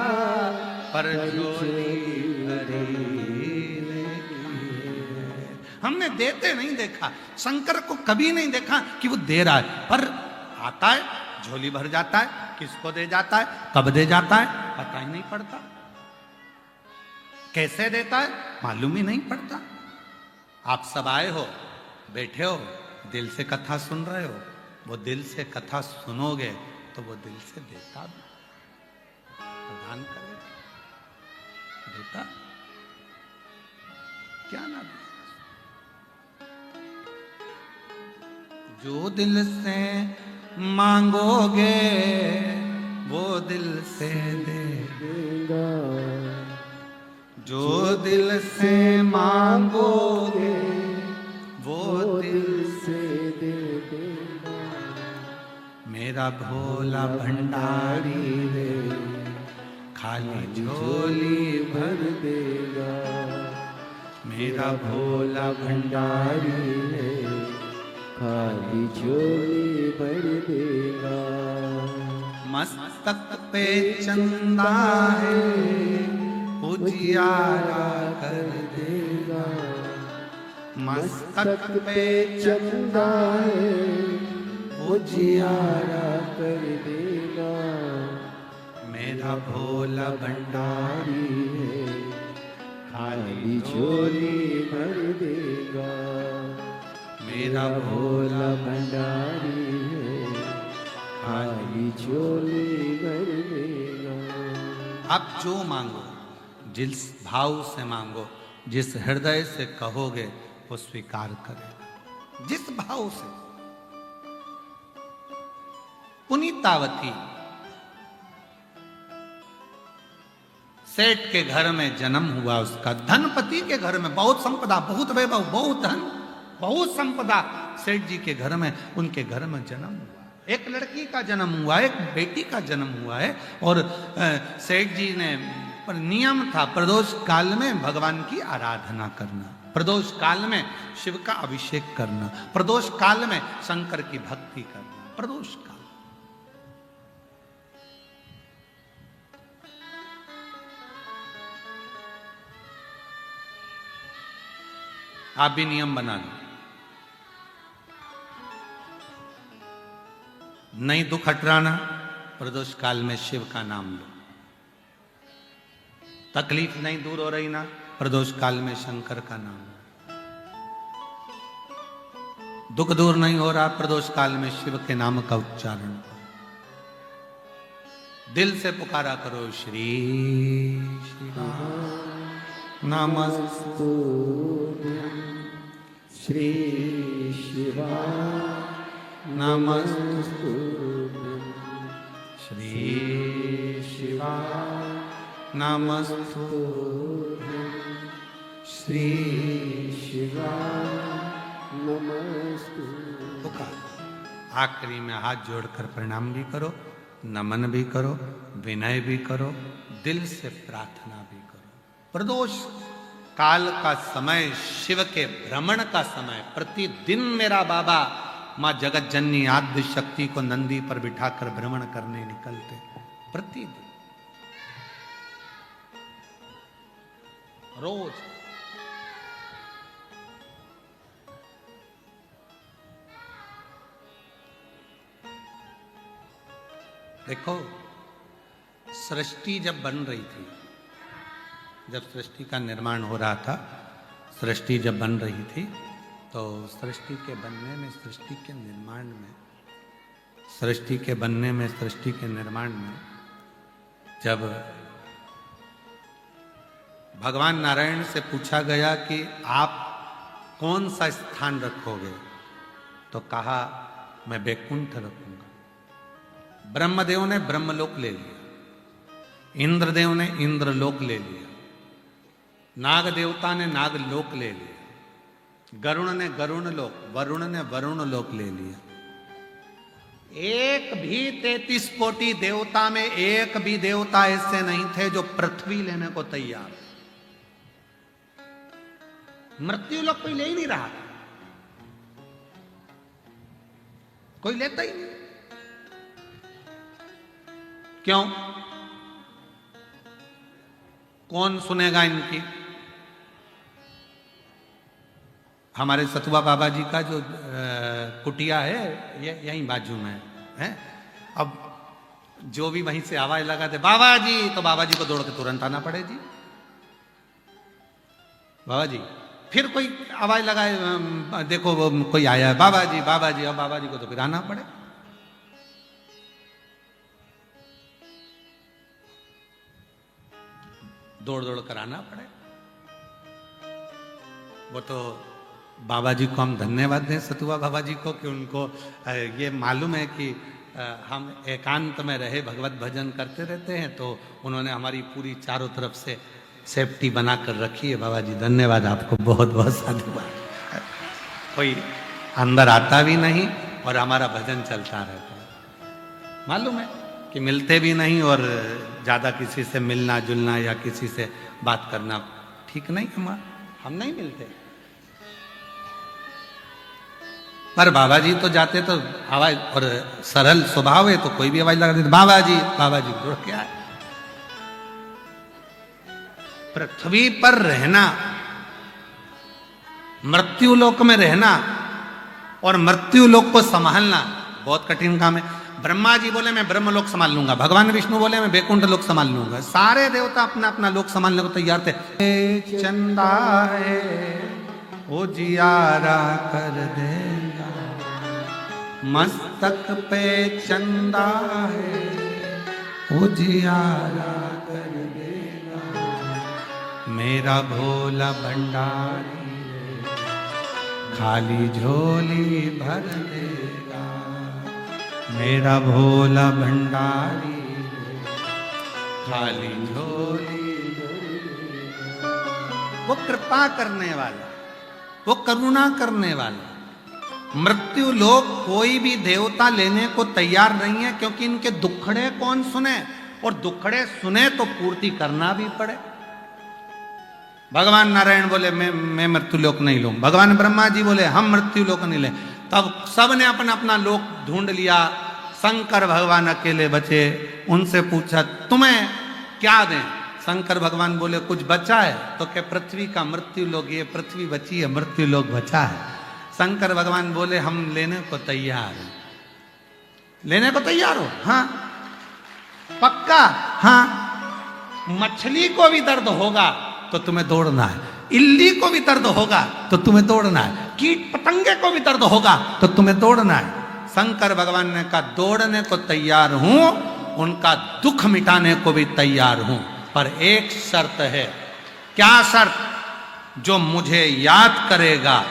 पर झोली भरी है। हमने देते नहीं देखा, शंकर को कभी नहीं देखा कि वो दे रहा है, पर आता है, झोली भर जाता है, किसको दे जाता है, कब दे जाता है, पता ही नहीं पड़ता, कैसे देता है मालूम ही नहीं पड़ता। आप सब आए हो, बैठे हो, दिल से कथा सुन रहे हो, वो दिल से कथा सुनोगे तो वो दिल से देता भी, प्रदान करेगा, देता क्या ना दे। जो दिल से मांगोगे वो दिल से देगा, जो दिल से मांगोगे वो दिल से दे देगा। मेरा भोला भंडारी रे खाली झोली भर देगा, मेरा भोला भंडारी रे खाली झोली भर देगा। मस्तक पे चंदा है उजियारा कर देगा, मस्तक पे चंदा है उजियारा कर देगा। मेरा भोला भंडारी है खाली झोली भर देगा, मेरा भोला भंडारी है खाली झोली भर देगा। आप जो मांगो, जिस भाव से मांगो, जिस हृदय से कहोगे वो स्वीकार करेगा, जिस भाव से। पुनीतावती सेठ के घर में जन्म हुआ उसका, धनपति के घर में, बहुत संपदा, बहुत वैभव, बहुत धन, बहुत संपदा, सेठ जी के घर में, उनके घर में जन्म हुआ। एक लड़की का जन्म हुआ है, एक बेटी का जन्म हुआ है। और सेठ जी ने पर नियम था प्रदोष काल में भगवान की आराधना करना, प्रदोष काल में शिव का अभिषेक करना, प्रदोष काल में शंकर की भक्ति करना। प्रदोष काल आप भी नियम बना लो, नहीं दुख हटराना, प्रदोष काल में शिव का नाम लो। तकलीफ नहीं दूर हो रही ना, प्रदोष काल में शंकर का नाम लो। दुख दूर नहीं हो रहा, प्रदोष काल में शिव के नाम का उच्चारण करो। दिल से पुकारा करो, श्री शिव नमस्तु श्री शिवा नमस्तु श्री शिवा नमस्तु श्री शिवा नमस्तु। आखिरी में हाथ जोड़कर प्रणाम भी करो, नमन भी करो, विनय भी करो, दिल से प्रार्थना भी करो। प्रदोष काल का समय शिव के भ्रमण का समय। प्रतिदिन मेरा बाबा मां जगत जननी आद्य शक्ति को नंदी पर बिठाकर भ्रमण करने निकलते, प्रतिदिन रोज। देखो, सृष्टि जब बन रही थी, जब सृष्टि का निर्माण हो रहा था, सृष्टि जब बन रही थी, तो सृष्टि के बनने में, सृष्टि के निर्माण में, सृष्टि के बनने में, सृष्टि के निर्माण में, जब भगवान नारायण से पूछा गया कि आप कौन सा स्थान रखोगे, तो कहा मैं बैकुंठ रखूंगा। ब्रह्मदेव ने ब्रह्मलोक ले लिया, इंद्रदेव ने इंद्रलोक ले लिया, नाग देवता ने नागलोक ले लिया, गरुण ने गरुण लोक, वरुण ने वरुण लोक ले लिया। एक भी 33 कोटि देवता में एक भी देवता ऐसे नहीं थे जो पृथ्वी लेने को तैयार। मृत्यु लोक कोई ले ही नहीं रहा, कोई लेता ही नहीं। क्यों? कौन सुनेगा इनकी? हमारे सतुआ बाबा जी का जो कुटिया है ये यहीं बाजू में है। अब जो भी वहीं से आवाज लगाते बाबा जी, तो बाबा जी को दौड़ के तुरंत आना पड़े जी, बाबा जी। फिर कोई आवाज लगाए, देखो वो कोई आया है, बाबा जी बाबा जी, अब बाबा जी को तो फिर आना पड़े। दौड़ दौड़ कर आना पड़े। वो तो बाबा जी को हम धन्यवाद दें, सतुआ बाबा जी को, कि उनको ये मालूम है कि हम एकांत में रहे भगवत भजन करते रहते हैं, तो उन्होंने हमारी पूरी चारों तरफ से सेफ्टी बना कर रखी है। बाबा जी धन्यवाद आपको, बहुत बहुत साधुवाद। कोई अंदर आता भी नहीं और हमारा भजन चलता रहता है। मालूम है कि मिलते भी नहीं, और ज़्यादा किसी से मिलना जुलना या किसी से बात करना ठीक नहीं, हम नहीं मिलते। पर बाबा जी तो जाते तो आवाज, और सरल स्वभाव है तो कोई भी आवाज लगा देते बाबा जी जुड़ क्या है। पृथ्वी पर रहना, मृत्यु लोक में रहना और मृत्यु लोक को संभालना बहुत कठिन काम है। ब्रह्मा जी बोले मैं ब्रह्म लोक संभाल लूंगा, भगवान विष्णु बोले मैं बैकुंठ लोक संभाल लूंगा। सारे देवता अपना अपना लोक संभालने को तैयार थे। चंदा है उजियारा कर देगा, मस्तक पे चंदा है उजियारा कर देगा, मेरा भोला भंडारी खाली झोली भर देगा, मेरा भोला भंडारी खाली झोली भर देगा। वो कृपा करने वाला, वो करुणा करने वाला, मृत्यु लोक कोई भी देवता लेने को तैयार नहीं है, क्योंकि इनके दुखड़े कौन सुने, और दुखड़े सुने तो पूर्ति करना भी पड़े। भगवान नारायण बोले मैं मृत्यु लोक नहीं लूं, भगवान ब्रह्मा जी बोले हम मृत्यु लोक नहीं ले। तब सबने अपना अपना लोक ढूंढ लिया, शंकर भगवान अकेले बचे। उनसे पूछा तुम्हें क्या दें? शंकर भगवान बोले कुछ बचा है? तो क्या पृथ्वी का मृत्यु लोक, ये पृथ्वी बची है, मृत्यु लोक बचा है। शंकर भगवान बोले हम लेने को तैयार हैं। लेने को तैयार हो? हाँ। पक्का? हाँ। मछली को भी दर्द होगा तो तुम्हें दौड़ना है, इल्ली को भी दर्द होगा तो तुम्हें दौड़ना है, कीट पतंगे को भी दर्द होगा तो तुम्हें दौड़ना है। शंकर भगवान ने कहा दौड़ने को तैयार हूं, उनका दुख मिटाने को भी तैयार हूं, पर एक शर्त है। क्या शर्त? जो मुझे याद करेगा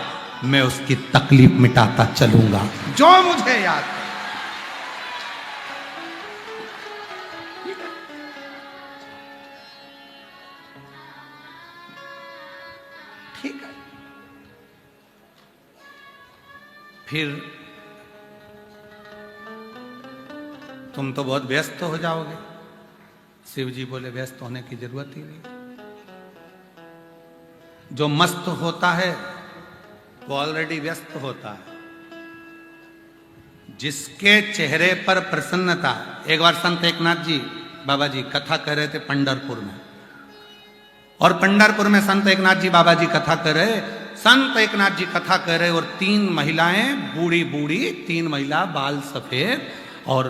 मैं उसकी तकलीफ मिटाता चलूंगा। जो मुझे याद करे। ठीक है। फिर तुम तो बहुत व्यस्त हो जाओगे। शिव जी बोले व्यस्त होने की जरूरत ही नहीं। जो मस्त होता है वो ऑलरेडी व्यस्त होता है। जिसके चेहरे पर प्रसन्नता। एक बार संत एकनाथ जी बाबा जी कथा कर रहे थे पंढरपुर में, और पंढरपुर में संत एकनाथ जी बाबा जी कथा कर रहे। संत एकनाथ जी कथा कर रहे और 3 महिलाएं बूढ़ी बूढ़ी, 3 महिला बाल सफेद और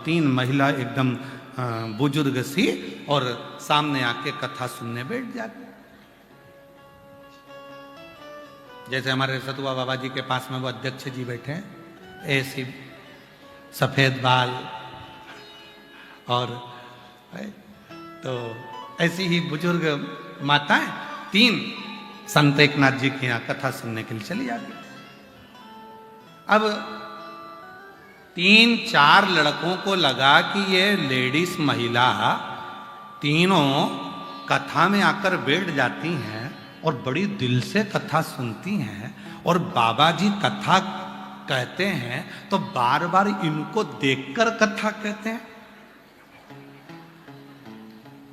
3 महिला एकदम बुजुर्ग सी, और सामने आके कथा सुनने बैठ जाती। जैसे हमारे सतुआ बाबा जी के पास में वो अध्यक्ष जी बैठे हैं, ऐसी सफेद बाल, और तो ऐसी ही बुजुर्ग माताएं 3 संत एकनाथ जी के यहाँ कथा सुनने के लिए चली जाती। अब 3-4 लड़कों को लगा कि ये लेडीज महिला तीनों कथा में आकर बैठ जाती हैं और बड़ी दिल से कथा सुनती हैं, और बाबा जी कथा कहते हैं तो बार बार इनको देखकर कथा कहते हैं।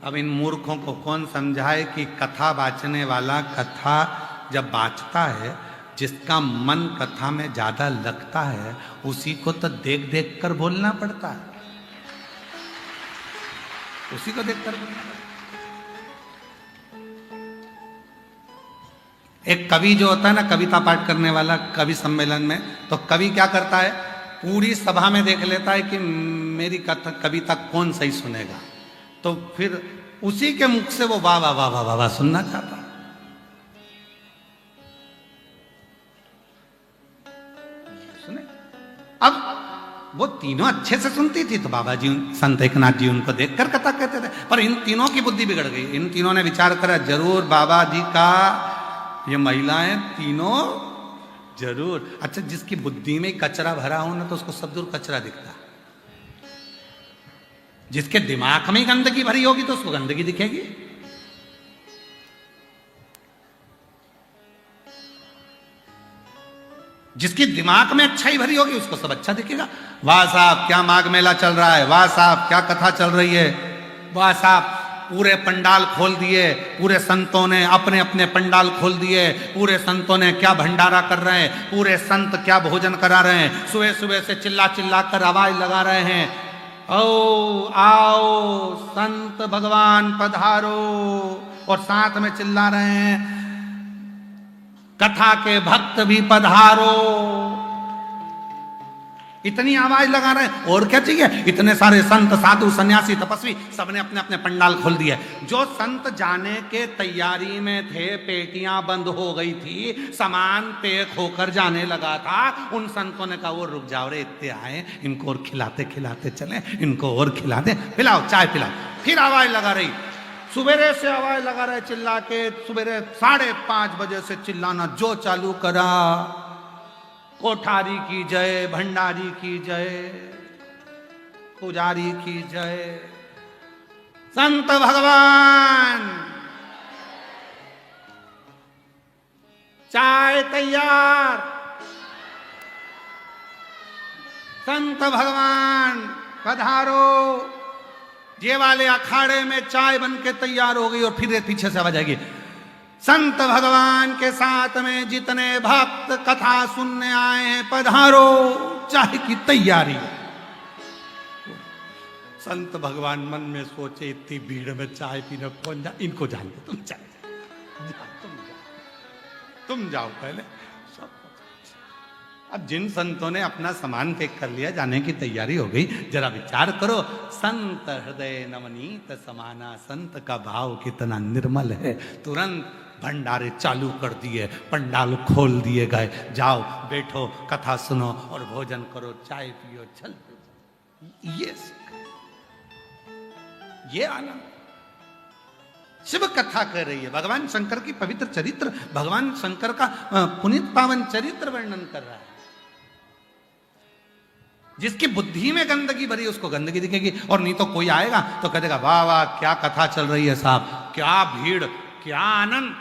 अब इन मूर्खों को कौन समझाए कि कथा वाचने वाला कथा जब वाचता है, जिसका मन कथा में ज्यादा लगता है, उसी को तो देख देख कर बोलना पड़ता है, उसी को देख कर बोलना पड़ता है। एक कवि जो होता है ना, कविता पाठ करने वाला, कवि सम्मेलन में, तो कवि क्या करता है, पूरी सभा में देख लेता है कि मेरी कविता कौन सही सुनेगा, तो फिर उसी के मुख से वो वाह वाह वाह वाह वाह सुनना चाहता है। सुने? अब वो तीनों अच्छे से सुनती थी, तो बाबा जी संत एकनाथ जी उनको देखकर कथा कहते थे, पर इन तीनों की बुद्धि बिगड़ गई। इन तीनों ने विचार करा जरूर बाबा जी का ये महिलाएं तीनों जरूर। अच्छा, जिसकी बुद्धि में कचरा भरा हो ना, तो उसको सब दूर कचरा दिखता है। जिसके दिमाग में गंदगी भरी होगी तो उसको गंदगी दिखेगी। जिसकी दिमाग में अच्छाई भरी होगी उसको सब अच्छा दिखेगा। वाह साहब क्या माघ मेला चल रहा है, वाह साहब क्या कथा चल रही है, वाह साहब पूरे पंडाल खोल दिए, पूरे संतों ने अपने अपने पंडाल खोल दिए, पूरे संतों ने क्या भंडारा कर रहे हैं, पूरे संत क्या भोजन करा रहे हैं, सुबह सुबह से चिल्ला चिल्ला कर आवाज लगा रहे हैं, ओ आओ संत भगवान पधारो, और साथ में चिल्ला रहे हैं कथा के भक्त भी पधारो। इतनी आवाज लगा रहे हैं, और क्या चाहिए। इतने सारे संत साधु सन्यासी तपस्वी सबने अपने अपने पंडाल खोल दिए। जो संत जाने के तैयारी में थे, पेटियां बंद हो गई थी, सामान पैक होकर जाने लगा था, उन संतों ने कहा वो रुक जाओ रे, इतने आए, इनको और खिलाते खिलाते चले, इनको और खिला दे, पिलाओ चाय पिलाओ। फिर आवाज लगा रही, सुबेरे से आवाज लगा रहे चिल्ला के, सुबेरे 5:30 बजे से चिल्लाना जो चालू करा, कोठारी की जय, भंडारी की जय, पुजारी की जय, संत भगवान चाय तैयार, संत भगवान पधारो। ये वाले अखाड़े में चाय बन के तैयार हो गई और फिर पीछे से आवाज आएगी, संत भगवान के साथ में जितने भक्त कथा सुनने आए हैं पधारो, चाय की तैयारी। संत भगवान मन में सोचे इतनी भीड़ में चाय पीने कौन जा, इनको जान दो, तुम जाओ, तुम जाओ पहले। सब अब जिन संतों ने अपना सामान पैक कर लिया, जाने की तैयारी हो गई, जरा विचार करो, संत हृदय नवनीत समाना, संत का भाव कितना निर्मल है। तुरंत भंडारे चालू कर दिए, पंडाल खोल दिए गए, जाओ बैठो कथा सुनो और भोजन करो, चाय पियो, चल ये आनंद। शिव कथा कर रही है, भगवान शंकर की पवित्र चरित्र, भगवान शंकर का पुनीत पावन चरित्र वर्णन कर रहा है। जिसकी बुद्धि में गंदगी भरी उसको गंदगी दिखेगी, और नहीं तो कोई आएगा तो कह देगा वाह वाह क्या कथा चल रही है साहब, क्या भीड़, क्या आनंद,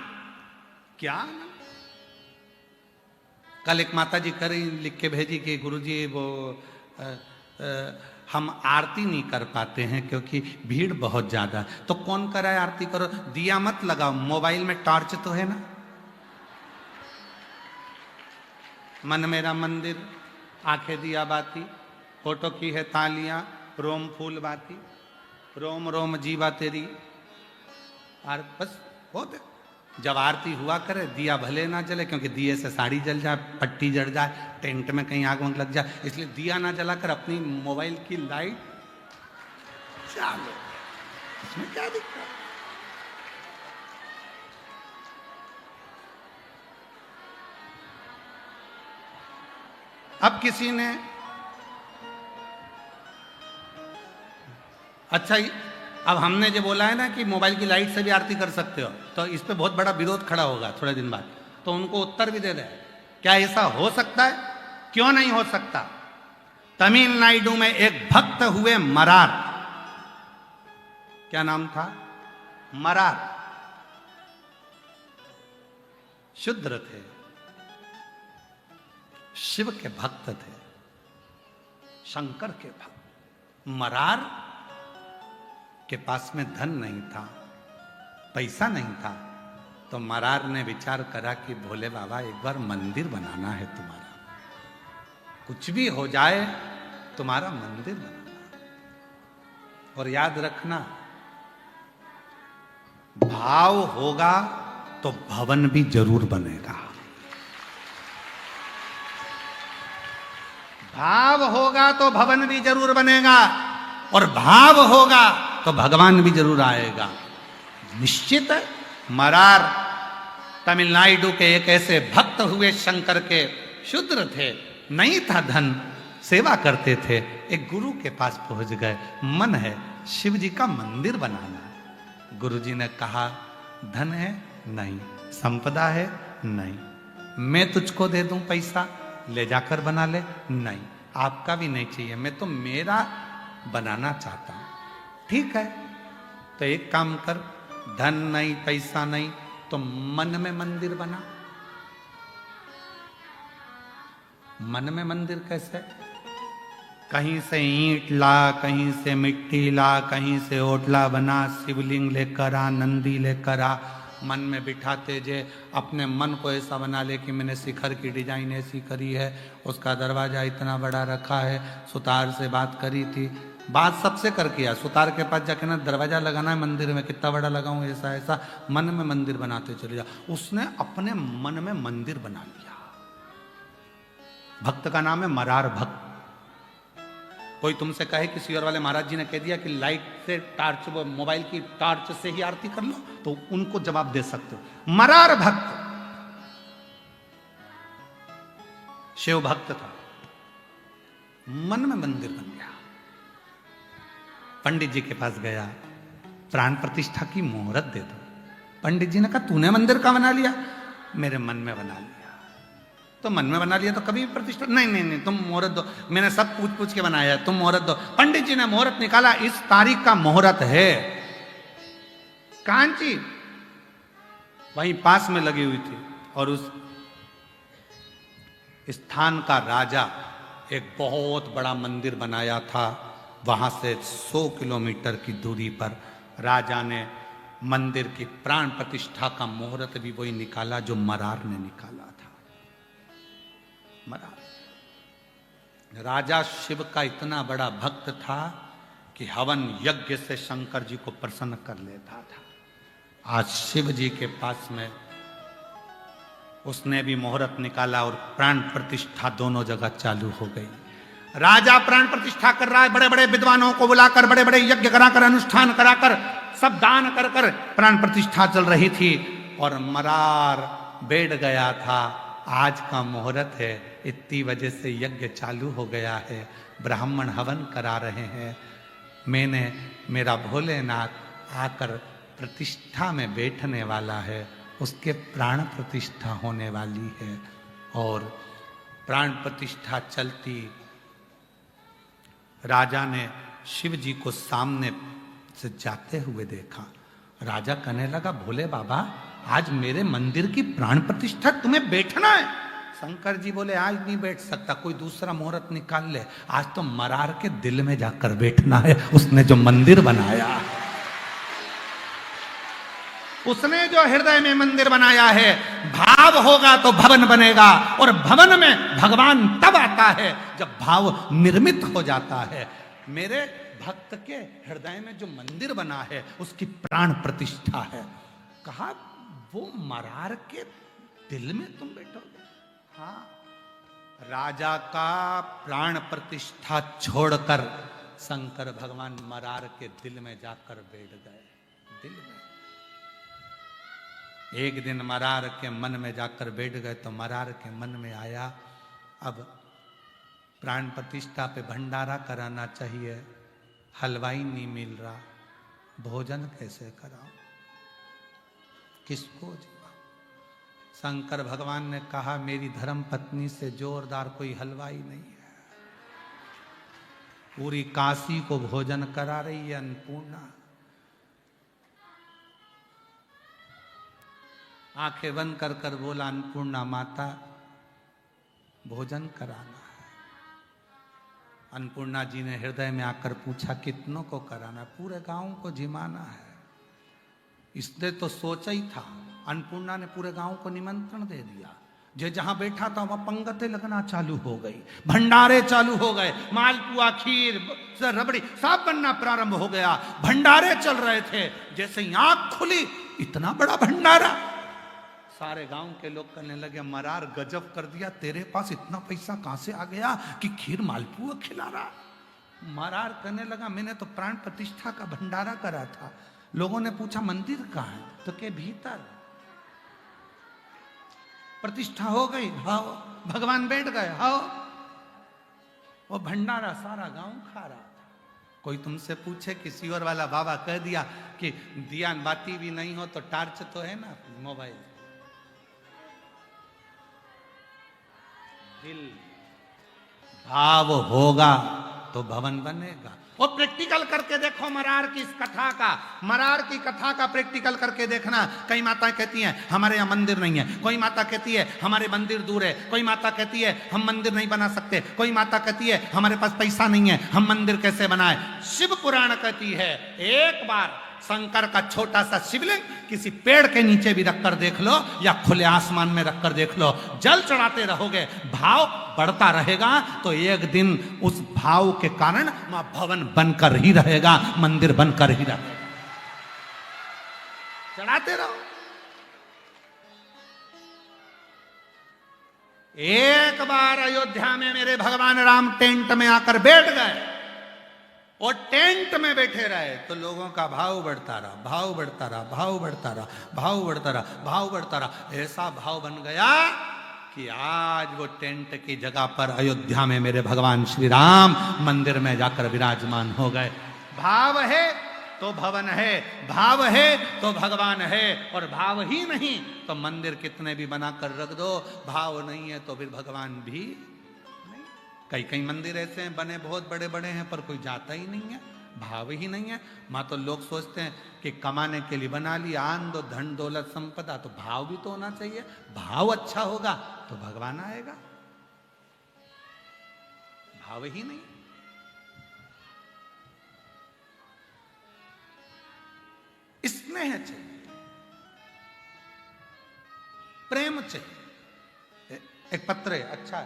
क्या आनंद। कल एक माता जी करी लिख के भेजी कि गुरुजी वो हम आरती नहीं कर पाते हैं क्योंकि भीड़ बहुत ज्यादा। तो कौन कराए आरती, करो, दिया मत लगाओ, मोबाइल में टॉर्च तो है ना। मन मेरा मंदिर, आंखें दिया बाती, फोटो की है तालियां, रोम फूल बाती, रोम रोम जीवा तेरी, और बस बहुत है। जब आरती हुआ करे दिया भले ना जले, क्योंकि दिए से साड़ी जल जाए, पट्टी जल जाए, टेंट में कहीं आग वग लग जाए, इसलिए दिया ना जलाकर अपनी मोबाइल की लाइट चालो, इसमें क्या दिक्कत। अब किसी ने अच्छा, अब हमने जो बोला है ना कि मोबाइल की लाइट से भी आरती कर सकते हो, तो इस पे बहुत बड़ा विरोध खड़ा होगा थोड़े दिन बाद, तो उनको उत्तर भी दे दे, क्या ऐसा हो सकता है? क्यों नहीं हो सकता। तमिलनाडु में एक भक्त हुए मरार, क्या नाम था, मरार, शूद्र थे, शिव के भक्त थे, शंकर के भक्त। मरार के पास में धन नहीं था, पैसा नहीं था, तो मरार ने विचार करा कि भोले बाबा एक बार मंदिर बनाना है तुम्हारा, कुछ भी हो जाए तुम्हारा मंदिर बनाना। और याद रखना, भाव होगा तो भवन भी जरूर बनेगा, भाव होगा तो भवन भी जरूर बनेगा, और भाव होगा तो भगवान भी जरूर आएगा, निश्चित है। मरार तमिलनाडु के एक ऐसे भक्त हुए, शंकर के, शूद्र थे, नहीं था धन, सेवा करते थे, एक गुरु के पास पहुंच गए, मन है शिव जी का मंदिर बनाना। गुरु जी ने कहा धन है नहीं, संपदा है नहीं, मैं तुझको दे दूं पैसा, ले जाकर बना ले, नहीं, आपका भी नहीं चाहिए, मैं तो मेरा बनाना चाहता हूं। ठीक है, तो एक काम कर, धन नहीं पैसा नहीं तो मन में मंदिर बना। मन में मंदिर कैसे? कहीं से ईंट ला, कहीं से मिट्टी ला, कहीं से ओटला बना, शिवलिंग लेकर आ, नंदी लेकर आ, मन में बिठाते जे, अपने मन को ऐसा बना ले कि मैंने शिखर की डिजाइन ऐसी करी है, उसका दरवाजा इतना बड़ा रखा है, सुतार से बात करी थी, बात सबसे कर किया, सुतार के पास जाके ना दरवाजा लगाना है मंदिर में, कितना बड़ा लगाऊं, ऐसा ऐसा, मन में मंदिर बनाते चले जा। उसने अपने मन में मंदिर बना लिया। भक्त का नाम है मरार भक्त। कोई तुमसे कहे किसी और वाले महाराज जी ने कह दिया कि लाइट से टार्च, वो मोबाइल की टार्च से ही आरती कर लो, तो उनको जवाब दे सकते हो। मरार भक्त शिव भक्त था, मन में मंदिर बन गया। पंडित जी के पास गया, प्राण प्रतिष्ठा की मुहूर्त दे दो। पंडित जी ने कहा तूने मंदिर का बना लिया? मेरे मन में बना लिया। तो मन में बना लिया तो कभी प्रतिष्ठा नहीं, नहीं नहीं, तुम मुहूर्त दो, मैंने सब पूछ पूछ के बनाया है, तुम मुहूर्त दो। पंडित जी ने मुहूर्त निकाला, इस तारीख का मुहूर्त है। कांची वहीं पास में लगी हुई थी, और उस स्थान का राजा एक बहुत बड़ा मंदिर बनाया था। वहाँ से 100 किलोमीटर की दूरी पर राजा ने मंदिर की प्राण प्रतिष्ठा का मुहूर्त भी वही निकाला जो मरार ने निकाला था। मरार राजा शिव का इतना बड़ा भक्त था कि हवन यज्ञ से शंकर जी को प्रसन्न कर लेता था। आज शिव जी के पास में उसने भी मुहूर्त निकाला और प्राण प्रतिष्ठा दोनों जगह चालू हो गई। राजा प्राण प्रतिष्ठा कर रहा है, बड़े बड़े विद्वानों को बुलाकर बड़े बड़े यज्ञ कराकर अनुष्ठान कराकर सब दान कर कर प्राण प्रतिष्ठा चल रही थी और मरार बैठ गया था। आज का मुहूर्त है, इतनी वजह से यज्ञ चालू हो गया है, ब्राह्मण हवन करा रहे हैं, मैंने मेरा भोलेनाथ आकर प्रतिष्ठा में बैठने वाला है, उसके प्राण प्रतिष्ठा होने वाली है। और प्राण प्रतिष्ठा चलती राजा ने शिव जी को सामने से जाते हुए देखा। राजा कहने लगा, भोले बाबा आज मेरे मंदिर की प्राण प्रतिष्ठा तुम्हें बैठना है। शंकर जी बोले, आज नहीं बैठ सकता, कोई दूसरा मुहूर्त निकाल ले, आज तो मरार के दिल में जाकर बैठना है। उसने जो मंदिर बनाया, उसने जो हृदय में मंदिर बनाया है, भाव होगा तो भवन बनेगा और भवन में भगवान तब आता है जब भाव निर्मित हो जाता है। मेरे भक्त के हृदय में जो मंदिर बना है उसकी प्राण प्रतिष्ठा है। कहा वो मरार के दिल में तुम बैठोगे? हाँ, राजा का प्राण प्रतिष्ठा छोड़कर शंकर भगवान मरार के दिल में जाकर बैठ गए। दिल में एक दिन मरार के मन में जाकर बैठ गए तो मरार के मन में आया, अब प्राण प्रतिष्ठा पे भंडारा कराना चाहिए, हलवाई नहीं मिल रहा, भोजन कैसे कराऊं, किसको जीवाऊं? शंकर भगवान ने कहा, मेरी धर्म पत्नी से जोरदार कोई हलवाई नहीं है, पूरी काशी को भोजन करा रही है अन्नपूर्णा। आंखें बंद कर कर बोला, अन्नपूर्णा माता भोजन कराना है। अन्नपूर्णा जी ने हृदय में आकर पूछा, कितनों को कराना? पूरे गांव को जिमाना है। इसने तो सोचा ही था। अन्नपूर्णा ने पूरे गांव को निमंत्रण दे दिया। जो जहां बैठा था वहां पंगतें लगना चालू हो गई, भंडारे चालू हो गए, मालपुआ खीर रबड़ी सब बनना प्रारंभ हो गया। भंडारे चल रहे थे, जैसे ही आंख खुली इतना बड़ा भंडारा। सारे गांव के लोग कहने लगे, मरार गजब कर दिया, तेरे पास इतना पैसा कहां से आ गया कि खीर मालपुआ खिला रहा? मरार कहने लगा, मैंने तो प्राण प्रतिष्ठा का भंडारा करा था। लोगों ने पूछा, मंदिर कहाँ है? तो के भीतर प्रतिष्ठा हो गई, हाँ भगवान बैठ गए, हाँ। वो भंडारा सारा गांव खा रहा था। कोई तुमसे पूछे, किसी और वाला बाबा कह दिया कि दिया बाती भी नहीं हो तो टार्च तो है ना मोबाइल। दिल भाव होगा तो भवन बनेगा। वो प्रैक्टिकल करके देखो मरार की इस कथा का, मरार की कथा का प्रैक्टिकल करके देखना। कई माताएं कहती हैं हमारे यहाँ मंदिर नहीं है, कोई माता कहती है हमारे मंदिर दूर है, कोई माता कहती है हम मंदिर नहीं बना सकते, कोई माता कहती है हमारे पास पैसा नहीं है, हम मंदिर कैसे बनाए। शिव पुराण कहती है, एक बार शंकर का छोटा सा शिवलिंग किसी पेड़ के नीचे भी रखकर देख लो या खुले आसमान में रखकर देख लो, जल चढ़ाते रहोगे, भाव बढ़ता रहेगा तो एक दिन उस भाव के कारण वहां भवन बनकर ही रहेगा, मंदिर बनकर ही रहेगा। चढ़ाते रहो। एक बार अयोध्या में मेरे भगवान राम टेंट में आकर बैठ गए और टेंट में बैठे रहे तो लोगों का भाव बढ़ता रहा, भाव बढ़ता रहा, भाव बढ़ता रहा, भाव बढ़ता रहा, भाव बढ़ता रहा। ऐसा भाव बन गया कि आज वो टेंट की जगह पर अयोध्या में मेरे भगवान श्री राम मंदिर में जाकर विराजमान हो गए। भाव है तो भवन है, भाव है तो भगवान है, और भाव ही नहीं तो मंदिर कितने भी बनाकर रख दो, भाव नहीं है तो फिर भगवान भी नहीं। कई कई मंदिर ऐसे हैं बने बहुत बड़े बड़े हैं पर कोई जाता ही नहीं है, भाव ही नहीं है। मां तो लोग सोचते हैं कि कमाने के लिए बना लिया, आन दो धन दौलत संपदा, तो भाव भी तो होना चाहिए। भाव अच्छा होगा तो भगवान आएगा। भाव ही नहीं। स्नेह चाहिए, प्रेम चाहिए। एक पत्र है, अच्छा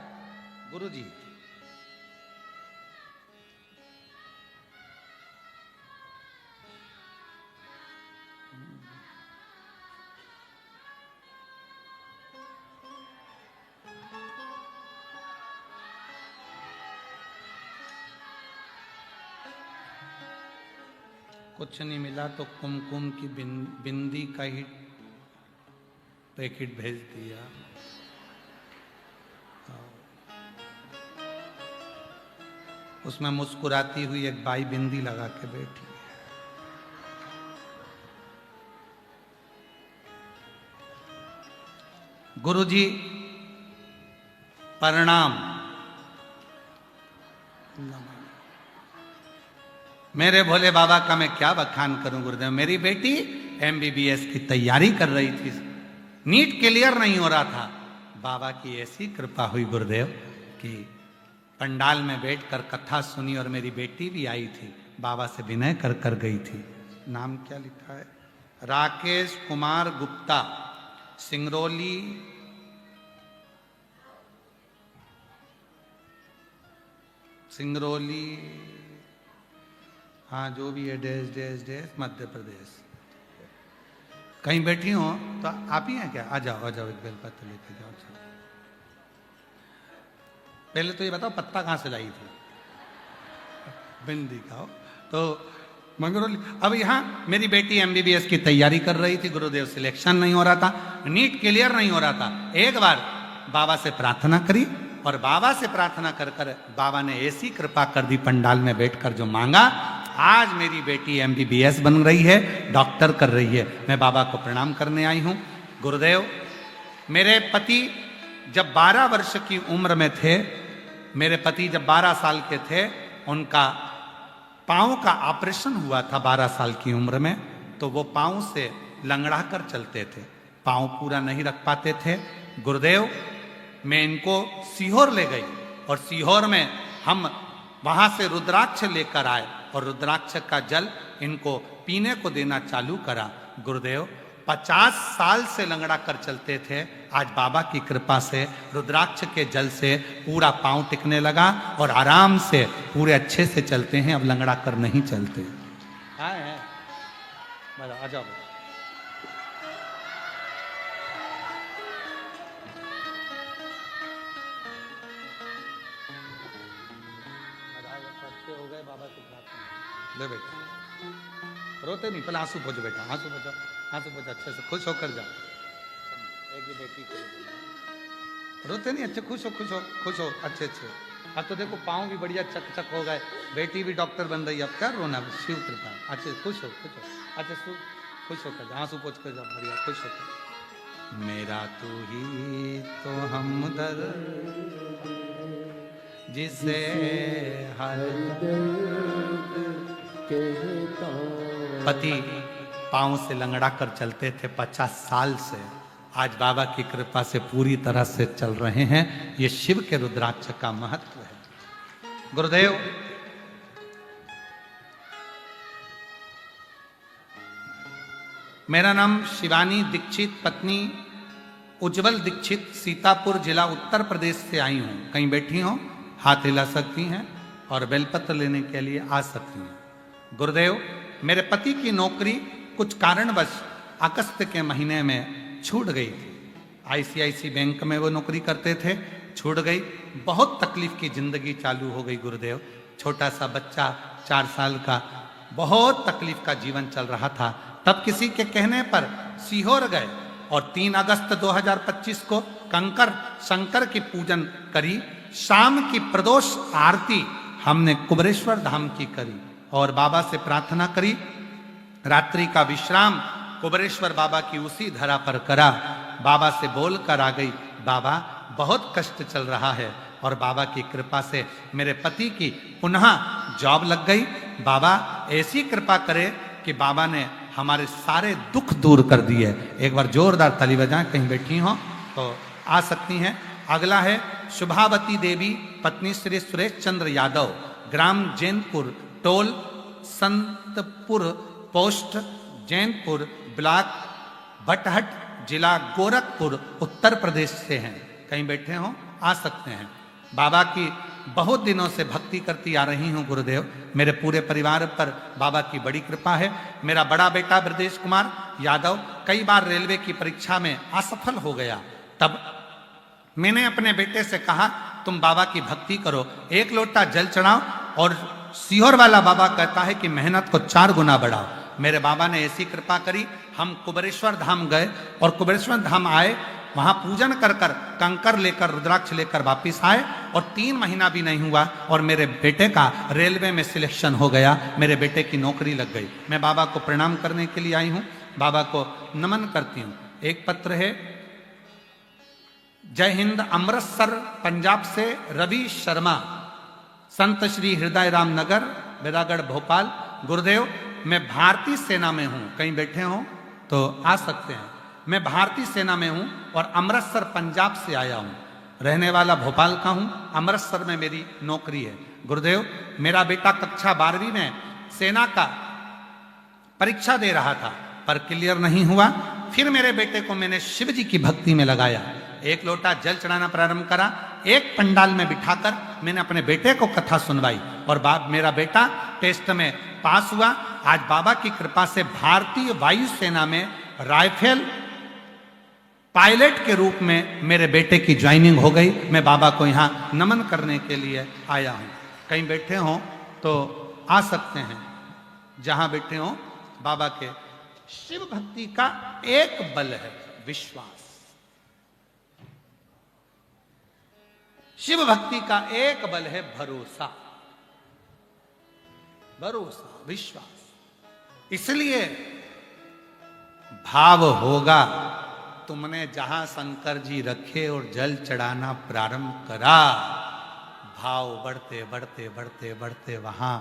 गुरु जी, कुछ नहीं मिला तो कुमकुम की बिंदी का ही पैकेट भेज दिया। उसमें मुस्कुराती हुई एक बाई बिंदी लगा के बैठी है। गुरुजी प्रणाम। मेरे भोले बाबा का मैं क्या बखान करूं गुरुदेव। मेरी बेटी एमबीबीएस की तैयारी कर रही थी, नीट क्लियर नहीं हो रहा था। बाबा की ऐसी कृपा हुई गुरुदेव कि पंडाल में बैठकर कथा सुनी और मेरी बेटी भी आई थी, बाबा से विनय कर कर गई थी। नाम क्या लिखा है? राकेश कुमार गुप्ता, सिंगरौली, सिंगरौली, हाँ जो भी है, dash dash dash Madhya Pradesh. कहीं बैठी हो तो आप ही हैं क्या? आ जाओ आ जाओ, एक बेलपत्र लेके जाओ। चलो पहले तो ये बताओ पत्ता कहाँ से लाई थी? बिंदी का हो तो मंगरौली। अब यहाँ मेरी बेटी एमबीबीएस की तैयारी कर रही थी गुरुदेव, सिलेक्शन नहीं हो रहा था, नीट क्लियर नहीं हो रहा था। एक बार बाबा से प्रार्थना करी और बाबा से प्रार्थना कर कर बाबा ने ऐसी कृपा कर दी, पंडाल में बैठकर जो मांगा, आज मेरी बेटी एमबीबीएस बन रही है, डॉक्टर कर रही है। मैं बाबा को प्रणाम करने आई हूँ। गुरुदेव, मेरे पति जब 12 वर्ष की उम्र में थे, मेरे पति जब 12 साल के थे, उनका पाँव का ऑपरेशन हुआ था 12 साल की उम्र में। तो वो पाँव से लंगड़ा कर चलते थे, पाँव पूरा नहीं रख पाते थे। गुरुदेव, मैं इनको सीहोर ले गई और सीहोर में हम वहां से रुद्राक्ष लेकर आए और रुद्राक्ष का जल इनको पीने को देना चालू करा। गुरुदेव, 50 साल से लंगड़ा कर चलते थे, आज बाबा की कृपा से रुद्राक्ष के जल से पूरा पांव टिकने लगा और आराम से पूरे अच्छे से चलते हैं। अब लंगड़ा कर नहीं चलते। है आ जाओ। हो गए बाबा की प्रार्थना। ले बेटा, रोते नहीं, पहले आंसू पोछो बेटा, आंसू पोछो, आंसू पोछो, अच्छे से खुश होकर जाओ। एक ही बेटी को रोते नहीं, अच्छे खुश हो, खुश हो, खुश हो, अच्छे अच्छे। अब तो देखो पाँव भी बढ़िया चक चक हो गए, बेटी भी डॉक्टर बन रही है, अब क्या रोना, शिव कृपा। अच्छे खुश हो, खुश हो, अच्छे खुश होकर जाओ, आंसू पोछ कर जाओ, बढ़िया खुश होकर। मेरा तू ही तो हमदर्द जिसे हर पति पांव से लंगड़ा कर चलते थे 50 साल से, आज बाबा की कृपा से पूरी तरह से चल रहे हैं। ये शिव के रुद्राक्ष का महत्व है। गुरुदेव, मेरा नाम शिवानी दीक्षित, पत्नी उज्जवल दीक्षित, सीतापुर जिला उत्तर प्रदेश से आई हूं। कहीं बैठी हो, हाथ हिला सकती हैं और बेलपत्र लेने के लिए आ सकती हैं। गुरुदेव, मेरे पति की नौकरी कुछ कारणवश अगस्त के महीने में छूट गई थी। आईसीआईसी बैंक में वो नौकरी करते थे, छूट गई। बहुत तकलीफ की जिंदगी चालू हो गई गुरुदेव। छोटा सा बच्चा 4 साल का, बहुत तकलीफ का जीवन चल रहा था। तब किसी के कहने पर सीहोर गए और 3 अगस्त 2025 को कंकर शंकर की पूजन करी। शाम की प्रदोष आरती हमने कुबरेश्वर धाम की करी और बाबा से प्रार्थना करी। रात्रि का विश्राम कुबरेश्वर बाबा की उसी धरा पर करा। बाबा से बोल कर आ गई, बाबा बहुत कष्ट चल रहा है, और बाबा की कृपा से मेरे पति की पुनः जॉब लग गई। बाबा ऐसी कृपा करे कि बाबा ने हमारे सारे दुख दूर कर दिए। एक बार जोरदार ताली बजाएं। कहीं बैठी हो तो आ सकती हैं। अगला है शुभावती देवी पत्नी श्री सुरेश चंद्र यादव, ग्राम जैनपुर, टोल संतपुर, पोस्ट जैनपुर, ब्लॉक भटहट, जिला गोरखपुर, उत्तर प्रदेश से हैं। कहीं बैठे हो आ सकते हैं। बाबा की बहुत दिनों से भक्ति करती आ रही हूँ गुरुदेव। मेरे पूरे परिवार पर बाबा की बड़ी कृपा है। मेरा बड़ा बेटा ब्रजेश कुमार यादव कई बार रेलवे की परीक्षा में असफल हो गया। तब मैंने अपने बेटे से कहा तुम बाबा की भक्ति करो, 1 लोटा जल चढ़ाओ, और सीहोर वाला बाबा कहता है कि मेहनत को 4 गुना बढ़ाओ। मेरे बाबा ने ऐसी कृपा करी, हम कुबेरेश्वर धाम गए और कुबेरेश्वर धाम आए, वहां पूजन कर कर कंकर लेकर रुद्राक्ष लेकर वापिस आए, और 3 महीना भी नहीं हुआ और मेरे बेटे का रेलवे में सिलेक्शन हो गया, मेरे बेटे की नौकरी लग गई। मैं बाबा को प्रणाम करने के लिए आई हूं, बाबा को नमन करती हूं। एक पत्र है, जय हिंद, अमृतसर पंजाब से रवि शर्मा, संत श्री हृदय राम नगर, बेरागढ़, भोपाल। गुरुदेव मैं भारतीय सेना में हूं, कहीं बैठे हो तो आ सकते हैं। मैं भारतीय सेना में हूं और अमृतसर पंजाब से आया हूं। रहने वाला भोपाल का हूं, अमृतसर में मेरी नौकरी है। गुरुदेव मेरा बेटा कक्षा 12वीं में सेना का परीक्षा दे रहा था पर क्लियर नहीं हुआ। फिर मेरे बेटे को मैंने शिव जी की भक्ति में लगाया, 1 लोटा जल चढ़ाना प्रारंभ करा, एक पंडाल में बिठाकर मैंने अपने बेटे को कथा सुनवाई और मेरा बेटा टेस्ट में पास हुआ। आज बाबा की कृपा से भारतीय वायुसेना में राइफल पायलट के रूप में मेरे बेटे की ज्वाइनिंग हो गई। मैं बाबा को यहाँ नमन करने के लिए आया हूँ। कहीं बैठे हो तो आ सकते हैं। जहां बैठे हो बाबा के शिव भक्ति का एक बल है विश्वास। शिव भक्ति का एक बल है भरोसा, भरोसा, विश्वास। इसलिए भाव होगा। तुमने जहां शंकर जी रखे और जल चढ़ाना प्रारंभ करा, भाव बढ़ते बढ़ते बढ़ते बढ़ते वहां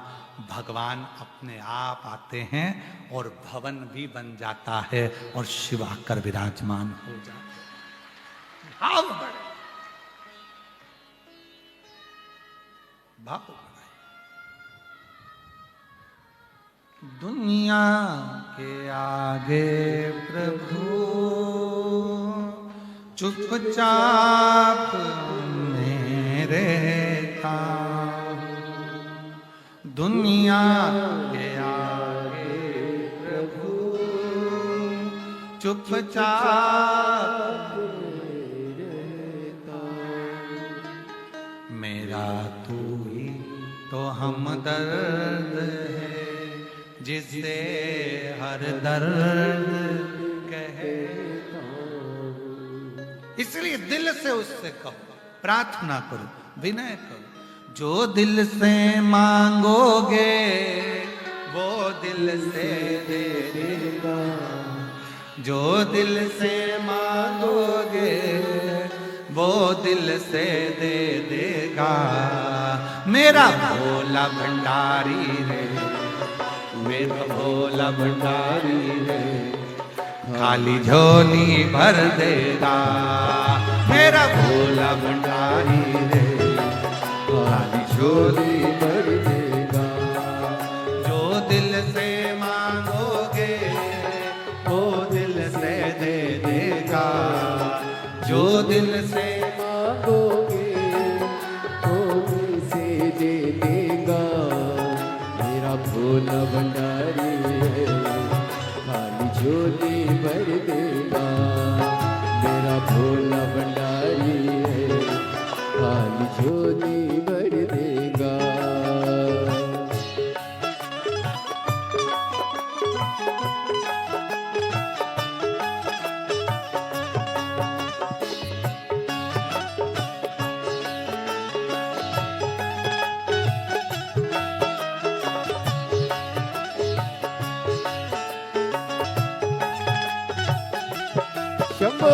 भगवान अपने आप आते हैं और भवन भी बन जाता है और शिव आकर विराजमान हो जाते हैं। भाव बढ़े, भाव बढ़े। दुनिया के आगे प्रभु चुपचाप मेरे काम, दुनिया के आगे प्रभु चुपचाप मेरे काम। मेरा तू ही तो हमदर्द है जिससे हर दर्द कहता हूं। इसलिए दिल से उससे कहो, प्रार्थना करो, विनय करो। जो दिल से मांगोगे वो दिल से दे देगा, जो दिल से मांगोगे वो दिल से दे देगा। मेरा भोला भंडारी रे, मेरा भोला भंडारी रे, खाली झोली भर देगा। मेरा भोला भंडारी रे, खाली झोली भर देगा। जो दिल से मांगोगे वो दिल से दे देगा, जो दिल से मांगोगे वो दिल से दे देगा। मेरा भोला भंडारी है, खाली झोली भर देगा। मेरा भोला भंडारी है, खाली झोली भर देगा। शंभो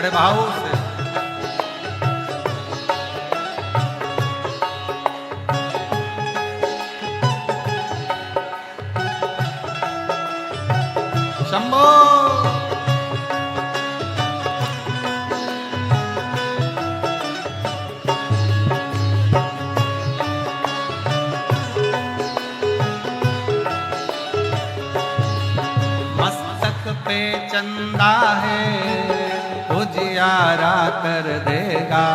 बड़े भाव से। शंभो मस्तक पे चंदा है उजियारा कर देगा,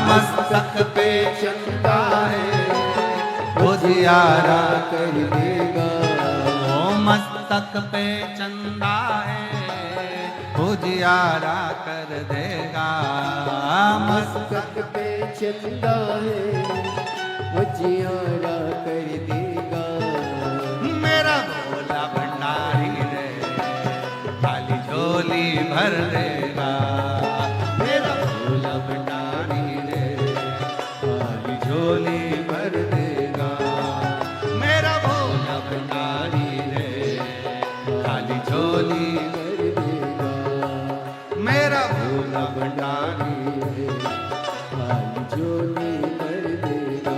मस्तक पे चंदा है उजियारा कर देगा। ओ मस्तक पे चंदा है उजियारा कर देगा, मस्तक पे चंदा है उजियारा कर देगा। मेरा भोला भंडारी रे खाली झोली भर देगा, मेरा भोला भंडारी रे खाली झोली भर देगा, मेरा भोला भंडारी रे खाली झोली कर देगा। मेरा भोला भंडारी रे। खाली झोली कर देगा।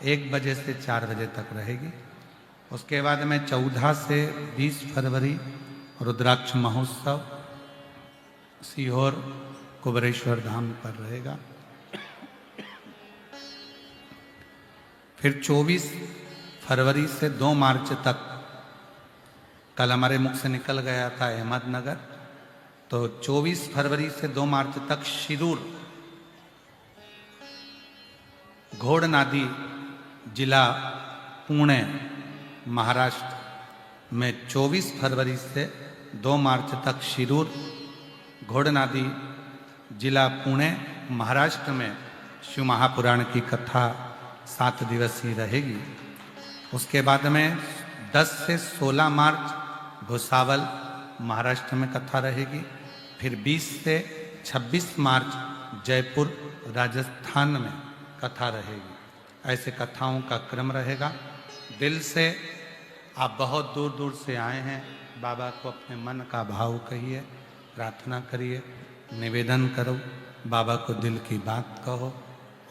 एक बजे से 4 बजे तक रहेगी। उसके बाद में 14 से 20 फरवरी रुद्राक्ष महोत्सव सीहोर कुबरेश्वर धाम पर रहेगा। फिर 24 फरवरी से 2 मार्च तक, कल हमारे मुख से निकल गया था अहमदनगर, तो 24 फरवरी से 2 मार्च तक शिरूर घोड़नादी जिला पुणे महाराष्ट्र में 24 फरवरी से 2 मार्च तक शिरूर घोड़नादी जिला पुणे महाराष्ट्र में शिव महापुराण की कथा 7 दिवसीय रहेगी। उसके बाद में 10 से 16 मार्च भुसावल महाराष्ट्र में कथा रहेगी। फिर 20 से 26 मार्च जयपुर राजस्थान में कथा रहेगी। ऐसे कथाओं का क्रम रहेगा। दिल से आप बहुत दूर दूर से आए हैं, बाबा को अपने मन का भाव कहिए, प्रार्थना करिए, निवेदन करो, बाबा को दिल की बात कहो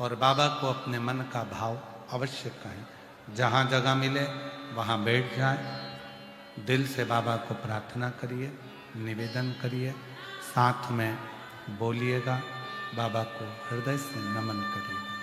और बाबा को अपने मन का भाव अवश्य कहें। जहाँ जगह मिले वहाँ बैठ जाएं, दिल से बाबा को प्रार्थना करिए, निवेदन करिए, साथ में बोलिएगा, बाबा को हृदय से नमन करिएगा।